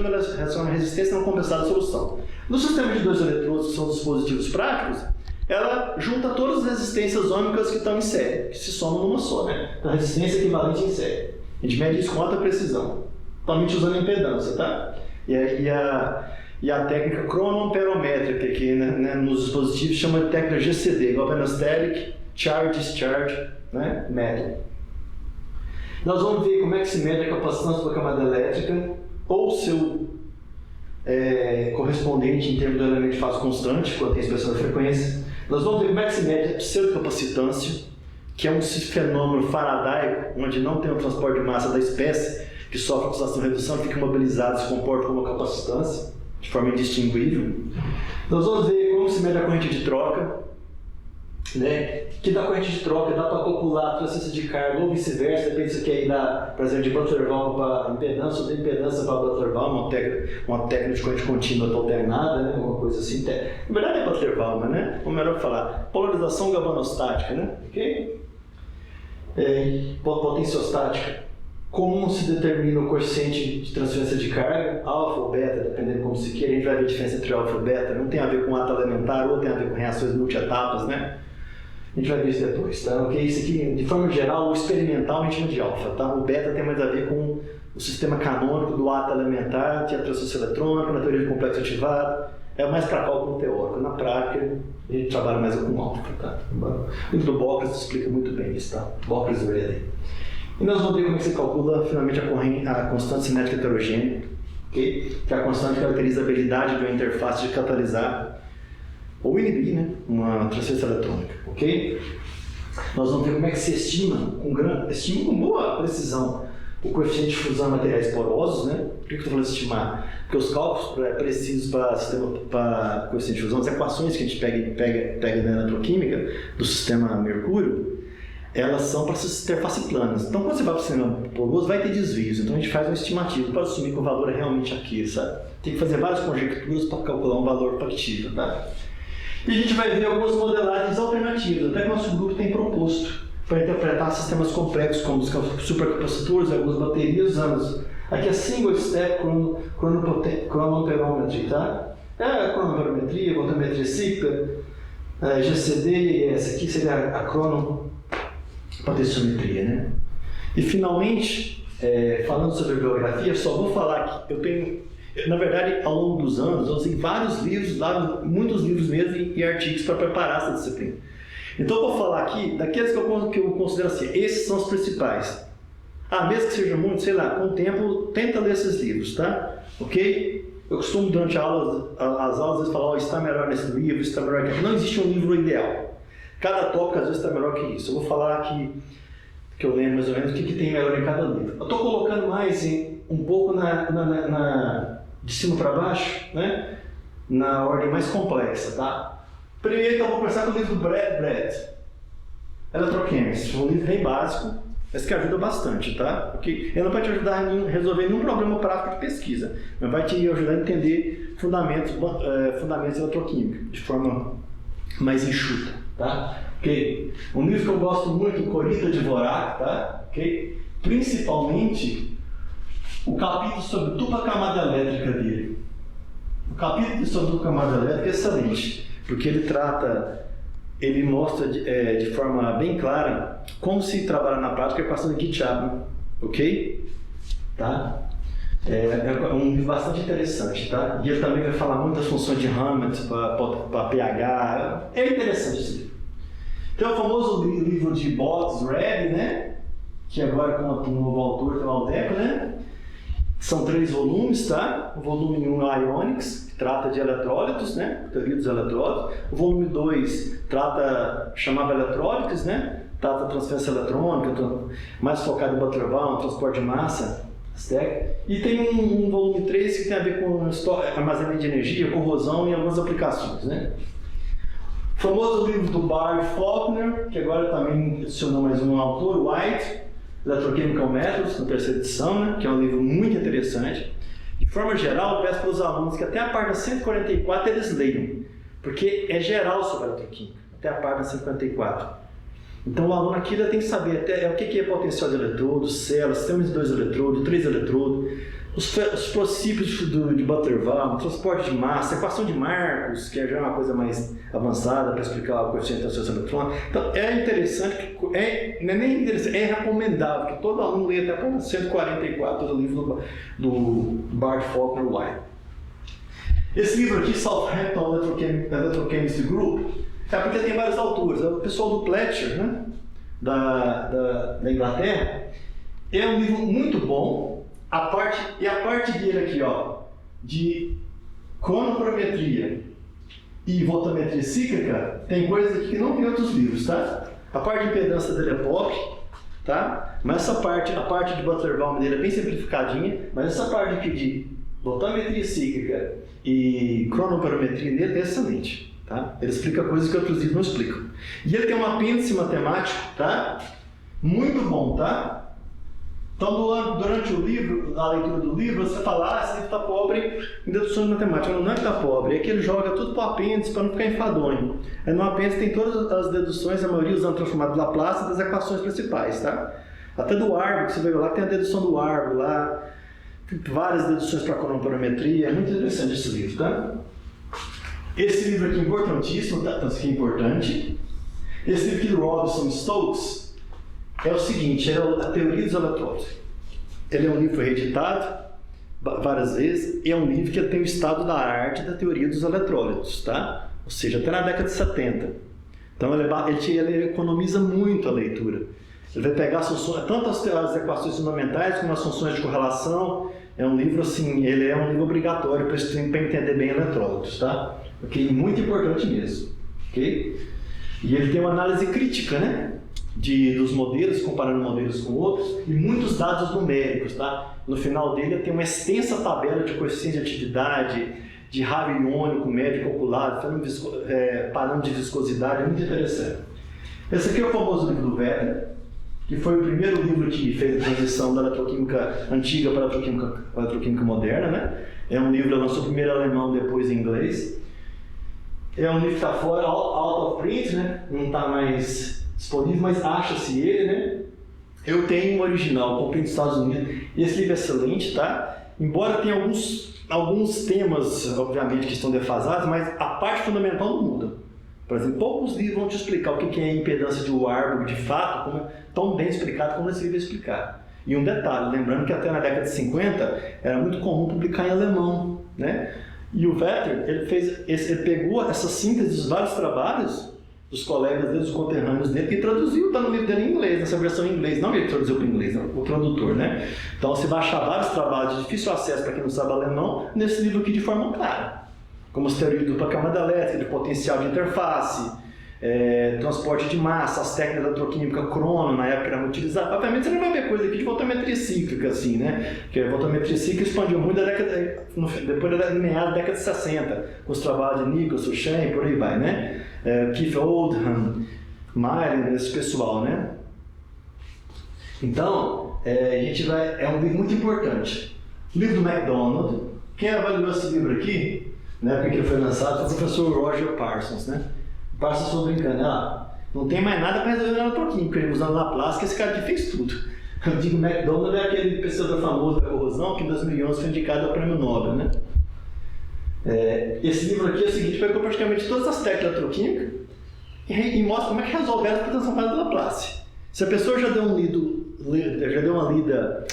chama de resistência não compensada de solução. No sistema de 2 eletrodos, que são os dispositivos práticos, ela junta todas as resistências ômicas que estão em série, que se somam numa só, né? Então, a resistência equivalente em série. A gente mede isso com alta precisão, totalmente usando a impedância, tá? E a técnica cronoamperométrica, que nos dispositivos chama de técnica GCD, Galvanosteric Charge-Discharge, né? Method. Nós vamos ver como é que se mede a capacitância da camada elétrica, ou seu correspondente em termos do elemento de fase constante, quando tem expressão da frequência. Nós vamos ver como é que se mede a pseudocapacitância, que é um fenômeno faradaico, onde não tem o transporte de massa da espécie, que sofre oxidação e redução, fica imobilizado e se comporta como uma capacitância, de forma indistinguível. Nós vamos ver como se mede a corrente de troca, né? Que da corrente de troca dá para calcular a transferência de carga ou vice-versa, depende se quer ir por exemplo, de Butler-Valve para impedância ou de impedância para Butler-Valve, uma técnica de corrente contínua alternada, né? Uma coisa assim. Na verdade é Butler-Valve, né? Ou melhor falar, polarização galvanostática, né? Ok? Potenciostática. Como se determina o coeficiente de transferência de carga, alfa ou beta, dependendo de como se queira, a gente vai ver a diferença entre alfa e beta, não tem a ver com ato elementar ou tem a ver com reações multietapas, né? A gente vai ver isso depois, tá? Ok? Isso aqui, de forma geral, o experimental a gente chama de alfa, tá? O beta tem mais a ver com o sistema canônico do ato elementar, que é a transferência eletrônica, na teoria de complexo ativado, é mais para cálculo teórico. Na prática, a gente trabalha mais com alfa, tá? O livro do Bocras explica muito bem isso, tá? Bocras e Redley. E nós vamos ver como é que se calcula finalmente a constante cinética heterogênea, okay? Que é a constante que caracteriza a habilidade de uma interface de catalisar ou inibir, né, uma transferência eletrônica, ok? Nós vamos ver como é que se estima com boa precisão o coeficiente de fusão de materiais porosos, né? Por que eu estou falando estimar? Porque os cálculos precisos para coeficiente de fusão, as equações que a gente pega na eletroquímica do sistema Mercúrio, elas são para interface planas. Então, quando você vai para o sistema poroso, vai ter desvios. Então, a gente faz uma estimativa para assumir que o valor é realmente aquele, sabe? Tem que fazer várias conjecturas para calcular um valor factível, tá? E a gente vai ver algumas modelagens alternativas, até que o nosso grupo tem proposto para interpretar sistemas complexos como os supercapacitores, algumas baterias, usando aqui é Single Step Chronoperometry, tá? É a cronoperometria, voltametria cíclica, GCD, e essa aqui seria a cronopotenciometria, né? E finalmente, falando sobre bibliografia, só vou falar que eu tenho, na verdade, ao longo dos anos, eu usei vários livros, muitos livros mesmo e artigos para preparar essa disciplina. Então eu vou falar aqui daqueles que eu considero assim, esses são os principais. Mesmo que seja muito, sei lá, com o tempo, tenta ler esses livros, tá? Ok? Eu costumo, durante as aulas, às vezes falar, está melhor nesse livro, está melhor que aqui. Não existe um livro ideal. Cada tópico, às vezes, está melhor que isso. Eu vou falar aqui, que eu lembro mais ou menos, o que tem melhor em cada livro. Eu estou colocando mais um pouco de cima para baixo, né? Na ordem mais complexa, tá? Primeiro, então, eu vou começar com o livro do Brad, Electrochemistry, um livro bem básico, mas que ajuda bastante, tá? Porque ele não vai te ajudar a resolver nenhum problema prático de pesquisa, mas vai te ajudar a entender fundamentos eletroquímicos de forma mais enxuta, tá? Okay? Um livro que eu gosto muito, o Corrida de Dvorak, tá? Okay? Principalmente o capítulo sobre dupla camada elétrica dele. O capítulo sobre dupla camada elétrica é excelente, porque ele mostra de forma bem clara como se trabalha na prática a equação de Kirchhoff, ok? Tá? É um livro bastante interessante, tá? E ele também vai falar muito das funções de Hammett para pH. É interessante esse livro. Tem o famoso livro de Boggs Red, né? Que agora com um novo autor, tem o Aldeco, né? São 3 volumes, tá? O volume 1 é Ionics, que trata de eletrólitos, né? Teoria dos eletrólitos. O volume 2 chamava eletrólitos, né? Trata transferência eletrônica, mais focado em Butler-Brown, transporte de massa, e tem um volume 3 que tem a ver com armazenamento de energia, corrosão e algumas aplicações, né? O famoso livro do Bard Faulkner, que agora também adicionou mais um autor, White, Electrochemical Methods, na 3ª edição, né? Que é um livro muito interessante. De forma geral, eu peço para os alunos que até a página 144 eles leiam, porque é geral sobre a eletroquímica, até a página 144. Então o aluno aqui já tem que saber até o que é potencial de eletrodo, células, sistemas de 2 eletrodos, 3 eletrodos, os princípios de Butler-Brown, transporte de massa, equação de Marcos, que já é uma coisa mais avançada para explicar o coeficiente de associação eletrônica. Então é interessante, não é nem interessante, é recomendável que todo aluno leia até a página 144 do livro do Bard Faulkner White. Esse livro aqui, Southampton Electrochemistry Group, porque tem vários autores. O pessoal do Pletcher, né, da Inglaterra, é um livro muito bom. A parte dele aqui, ó, de cronoperometria e voltametria cíclica, tem coisas aqui que não tem em outros livros, tá? A parte de impedância dele é pop, tá? Mas a parte de Butler-Brown dele é bem simplificadinha, mas essa parte aqui de voltametria cíclica e cronoperometria dele é excelente. Tá? Ele explica coisas que outros livros não explicam. E ele tem um apêndice matemático, tá? Muito bom, tá? Então, durante a leitura do livro, você fala, esse livro está pobre em deduções matemáticas. Não é que está pobre, é que ele joga tudo para o apêndice para não ficar enfadonho. No apêndice tem todas as deduções, a maioria usando transformado de Laplace das equações principais, tá? Até do árbitro, que você veio lá, tem a dedução do árbitro lá, várias deduções para cronoperometria. É muito interessante esse livro, tá? Esse livro aqui é importantíssimo, tá? Então, isso aqui é importante. Esse livro aqui do Robinson Stokes é o seguinte, é a teoria dos eletrólitos. Ele é um livro reeditado várias vezes, e é um livro que tem o estado da arte da teoria dos eletrólitos, tá? Ou seja, até na década de 70. Então ele economiza muito a leitura. Ele vai pegar tanto as equações fundamentais como as funções de correlação. É um livro assim, ele é um livro obrigatório para entender bem eletrólitos, tá? Okay? Muito importante mesmo, ok? E ele tem uma análise crítica, né? Dos modelos, comparando modelos com outros, e muitos dados numéricos, tá? No final dele tem uma extensa tabela de coeficiente de atividade, de rádio iônico médio calculado, parâmetro de viscosidade, é muito interessante. Esse aqui é o famoso livro do Wetter, que foi o primeiro livro que fez a transição da eletroquímica antiga para a eletroquímica moderna, né? É um livro que lançou primeiro em alemão, depois em inglês. É um livro que está fora, out of print, né? Não está mais disponível, mas acha-se ele, né? Eu tenho um original, comprei nos Estados Unidos, e esse livro é excelente, tá? Embora tenha alguns temas, obviamente, que estão defasados, mas a parte fundamental não muda. Por exemplo, poucos livros vão te explicar o que é a impedância de Warburg de fato, como é tão bem explicado como esse livro é explicado. E um detalhe, lembrando que até na década de 50 era muito comum publicar em alemão, né? E o Wetter, ele pegou essa síntese dos vários trabalhos dos colegas dele, dos conterrâneos dele, e traduziu, está no livro dele em inglês, nessa versão em inglês. Não ele traduziu para o inglês, não, o tradutor, né? Então você vai achar vários trabalhos de difícil acesso para quem não sabe alemão nesse livro aqui de forma clara. Como as teorias de dupla camada elétrica, de potencial de interface, transporte de massa, as técnicas da eletroquímica crono, na época eram utilizadas. Obviamente você não vai ver coisa aqui de voltametria cíclica, assim, né? Porque a voltametria cíclica expandiu muito depois da meada da década de 60, com os trabalhos de Nicholson, Shen, por aí vai, né? Keith Oldham, Myron, esse pessoal, né? Então, é um livro muito importante. O livro do MacDonald, quem avaliou esse livro aqui, na época que ele foi lançado, foi o professor Roger Parsons, né? O Parsons foi brincando, não tem mais nada para resolver na eletroquímica, ele usando Laplace, que esse cara aqui fez tudo. Eu digo, MacDonald é aquele pesquisador famoso da corrosão que em 2011 foi indicado ao prêmio Nobel, né? Esse livro aqui é o seguinte, pegou praticamente todas as técnicas da eletroquímica e mostra como é que resolve ela para transformar de Laplace. Se a pessoa já deu uma lida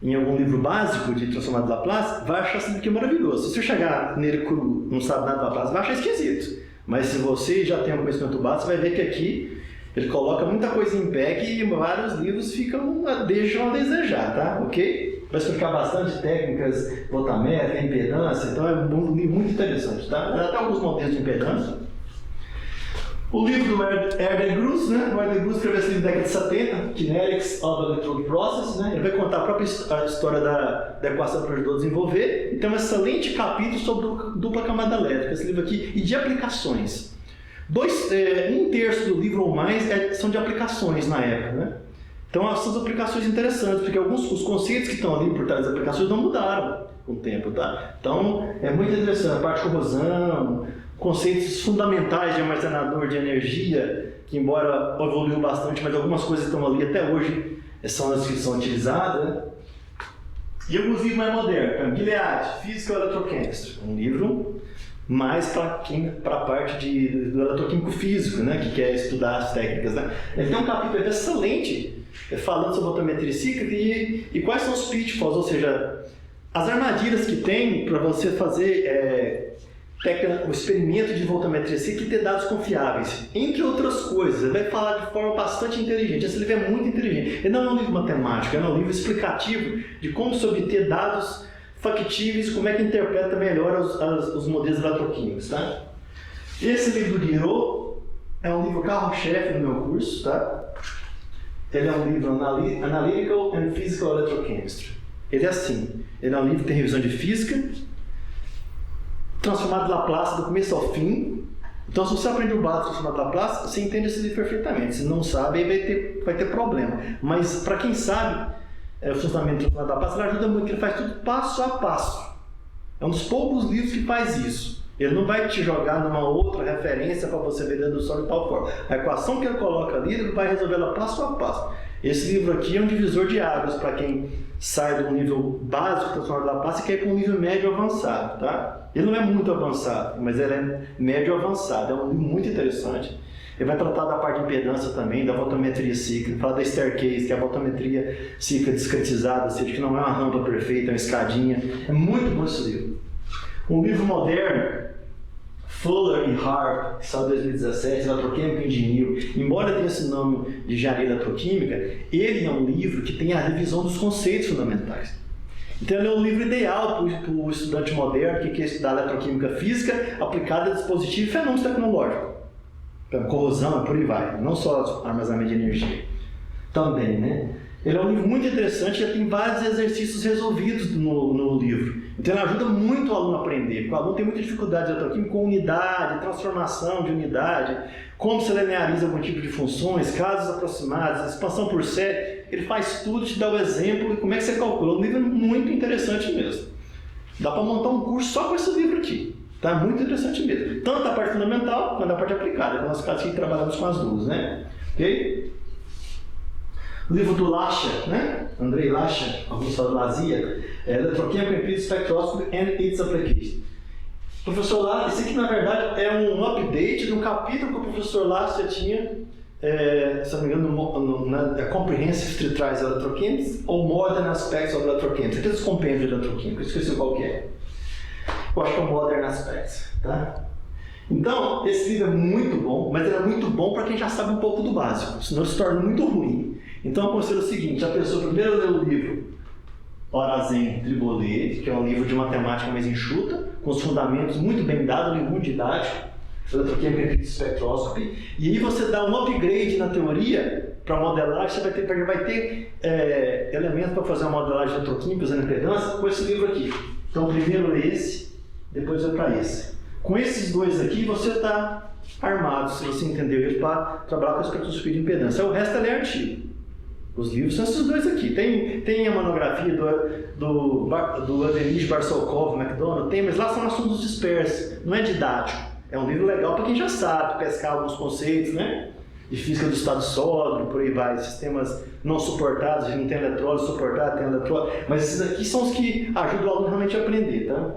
em algum livro básico de transformada de Laplace, vai achar isso aqui maravilhoso. Se você chegar nele cru, não sabe nada de Laplace, vai achar esquisito. Mas se você já tem um conhecimento básico, você vai ver que aqui ele coloca muita coisa em pé que vários livros deixam a desejar, tá? Ok? Vai explicar bastante técnicas, voltamétrica, impedância, então é um livro muito interessante, tá? Até alguns modelos de impedância. O livro do Herder Gruss, né? O Herder Gruss escreveu esse livro na década de 70, Kinetics of Electrode Process, né? Ele vai contar a própria história da equação que ajudou a desenvolver, e tem um excelente capítulo sobre dupla camada elétrica, esse livro aqui, e de aplicações. Um terço do livro ou mais são de aplicações na época, né? Então essas aplicações interessantes, porque os conceitos que estão ali por trás das aplicações não mudaram com o tempo, tá? Então é muito interessante, a parte de corrosão, conceitos fundamentais de armazenador de energia, que embora evoluiu bastante, mas algumas coisas estão ali até hoje, são as que são utilizadas, né? E alguns livros mais modernos, Gilead, Physical Electrochemistry, um livro mais para a parte do eletroquímico físico, né, que quer estudar as técnicas, né? Ele tem um capítulo excelente falando sobre voltametria cíclica e quais são os pitfalls, ou seja, as armadilhas que tem para você fazer o experimento de voltametria cíclica e ter dados confiáveis, entre outras coisas. Ele vai falar de forma bastante inteligente. Esse livro é muito inteligente. Ele não é um livro matemático, é um livro explicativo de como se obter dados factíveis, como é que interpreta melhor os modelos eletroquímicos, tá? Esse livro do Guiraud é um livro carro-chefe do meu curso, tá? Ele é um livro Analytical and Physical Electrochemistry. Ele é assim, ele é um livro que tem revisão de física, transformado de Laplace do começo ao fim. Então, se você aprende o básico transformado de Laplace, você entende esse livro perfeitamente. Se não sabe, aí vai ter problema. Mas, para quem sabe, o funcionamento transformado de Laplace, ele ajuda muito, ele faz tudo passo a passo. É um dos poucos livros que faz isso. Ele não vai te jogar numa outra referência para você ver dedução de tal forma. A equação que ele coloca ali, ele vai resolver ela passo a passo. Esse livro aqui é um divisor de águas para quem sai do nível básico transformado de Laplace e quer ir para um nível médio avançado, tá? Ele não é muito avançado, mas ele é médio avançado. É um livro muito interessante. Ele vai tratar da parte de impedância também, da voltametria cíclica, falar da staircase, que é a voltametria cíclica discretizada, ou seja, que não é uma rampa perfeita, é uma escadinha. É muito bom esse livro. Um livro moderno, Fuller e Harp, que saiu em 2017, Eletroquímica Engineering. Embora tenha esse nome de engenharia eletroquímica, ele é um livro que tem a revisão dos conceitos fundamentais. Então ele é um livro ideal para o estudante moderno que quer estudar eletroquímica física aplicada a dispositivos e fenômenos tecnológicos. Corrosão e por aí vai, não só armazenamento de energia. Também, né? Ele é um livro muito interessante, já tem vários exercícios resolvidos no livro. Então ele ajuda muito o aluno a aprender, porque o aluno tem muita dificuldade de eletroquímica com unidade, transformação de unidade, como se lineariza algum tipo de funções, casos aproximados, expansão por série. Ele faz tudo, te dá o exemplo e como é que você calcula. Um livro muito interessante mesmo. Dá para montar um curso só com esse livro aqui. Tá? Muito interessante mesmo. Tanto a parte fundamental quanto a parte aplicada. No nosso caso aqui trabalhamos com as duas, né? Ok? O livro do Lasha, né? Andrei Lasha, alguns falam Lazia, Electrochemical Empirical Spectroscopy and its Application. Professor Lasha, esse aqui na verdade é um update de um capítulo que o professor Lasha tinha, se não me engano, na Comprehensive Street Trials Electrochemics ou Modern Aspects of Electrochemics. Aqueles compêndios de eletroquímica, eu esqueci qual que é. Eu acho que é o Modern Aspects, tá? Então, esse livro é muito bom, mas ele é muito bom para quem já sabe um pouco do básico, senão ele se torna muito ruim. Então, eu aconselho o seguinte: a pessoa primeiro lê o livro Horazem Tribolet, que é um livro de matemática mais enxuta, com os fundamentos muito bem dados, um livro muito didático, Electrochemical Empirical Spectroscopy, e aí você dá um upgrade na teoria para modelagem, você vai ter elementos para fazer uma modelagem de eletroquímica usando impedância com esse livro aqui. Então, primeiro esse, depois vai para esse. Com esses dois aqui, você está armado, se você entendeu ele, para trabalhar com a espectroscopia de impedância. O resto é artigo. Os livros são esses dois aqui. Tem a monografia do Adenij Barsolkov, McDonald, tem, mas lá são assuntos dispersos, não é didático. É um livro legal para quem já sabe pescar alguns conceitos, né? De física do estado sólido, por aí vai, sistemas não suportados, a gente não tem eletrólise suportada, tem eletrólise, mas esses aqui são os que ajudam o aluno realmente a aprender, tá?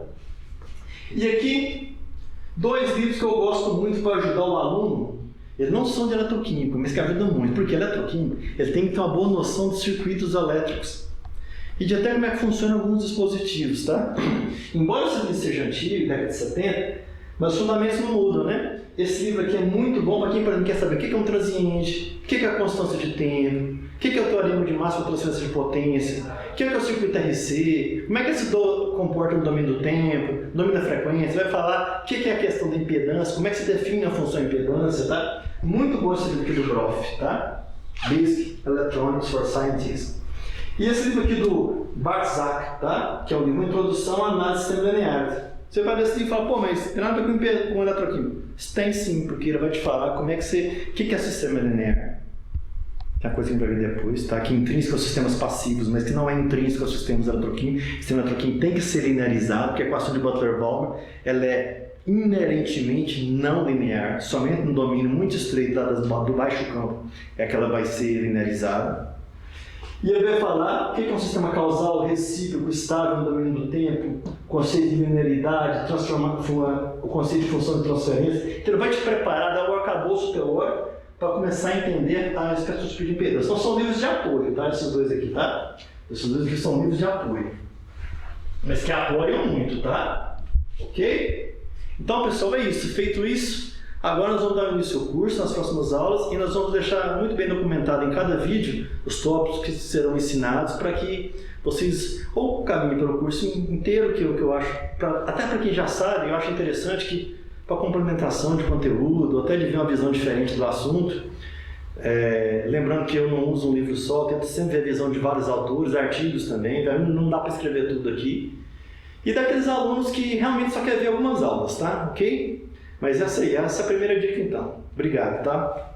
E aqui, dois livros que eu gosto muito para ajudar o aluno. Eles não são de eletroquímica, mas que ajudam muito, porque eletroquímica, ele tem que ter uma boa noção de circuitos elétricos e de até como é que funcionam alguns dispositivos, tá? Embora esse livro seja antigo, década de 70, mas os fundamentos não mudam, né? Esse livro aqui é muito bom para quem, por exemplo, quer saber o que é um transiente, o que é a constância de tempo, o que é o teorema de máxima transferência de potência, o que é o circuito RC, como é que ele se comporta no domínio do tempo, no domínio da frequência, vai falar o que é a questão da impedância, como é que se define a função impedância, tá? Muito bom esse livro aqui do Groff, tá? Basic Electronics for Scientists. E esse livro aqui do Bartzak, tá? Que é um livro Introdução à Análise do Sistema Linear. Você vai ver esse livro e fala, pô, mas tem nada a ver com eletroquímica. Tem sim, porque ele vai te falar como é que o que é sistema linear. Tem uma coisa que a gente vai ver depois, tá? Que é intrínseco aos sistemas passivos, mas que não é intrínseco aos sistemas eletroquímicos. O sistema eletroquímico tem que ser linearizado, porque a equação de Butler-Volmer, ela é inerentemente não linear, somente no domínio muito estreito do baixo campo é que ela vai ser linearizada. E ele vai falar o que é um sistema causal, recíproco, estável no domínio do tempo, conceito de linearidade, o conceito de função de transferência. Então ele vai te preparar, dar o arcabouço teórico para começar a entender a espectroscopia de impedância. Então são livros de apoio, tá? Esses dois aqui, tá? Esses dois aqui são livros de apoio. Mas que apoiam muito, tá? Ok? Então, pessoal, é isso. Feito isso, agora nós vamos dar início ao curso nas próximas aulas e nós vamos deixar muito bem documentado em cada vídeo os tópicos que serão ensinados para que vocês ou caminhem pelo curso inteiro, que eu acho, até para quem já sabe, eu acho interessante que para complementação de conteúdo, até de ver uma visão diferente do assunto. Lembrando que eu não uso um livro só, tento sempre ver a visão de vários autores, artigos também, não dá para escrever tudo aqui. E daqueles alunos que realmente só querem ver algumas aulas, tá? Ok? Mas essa é a primeira dica então. Obrigado, tá?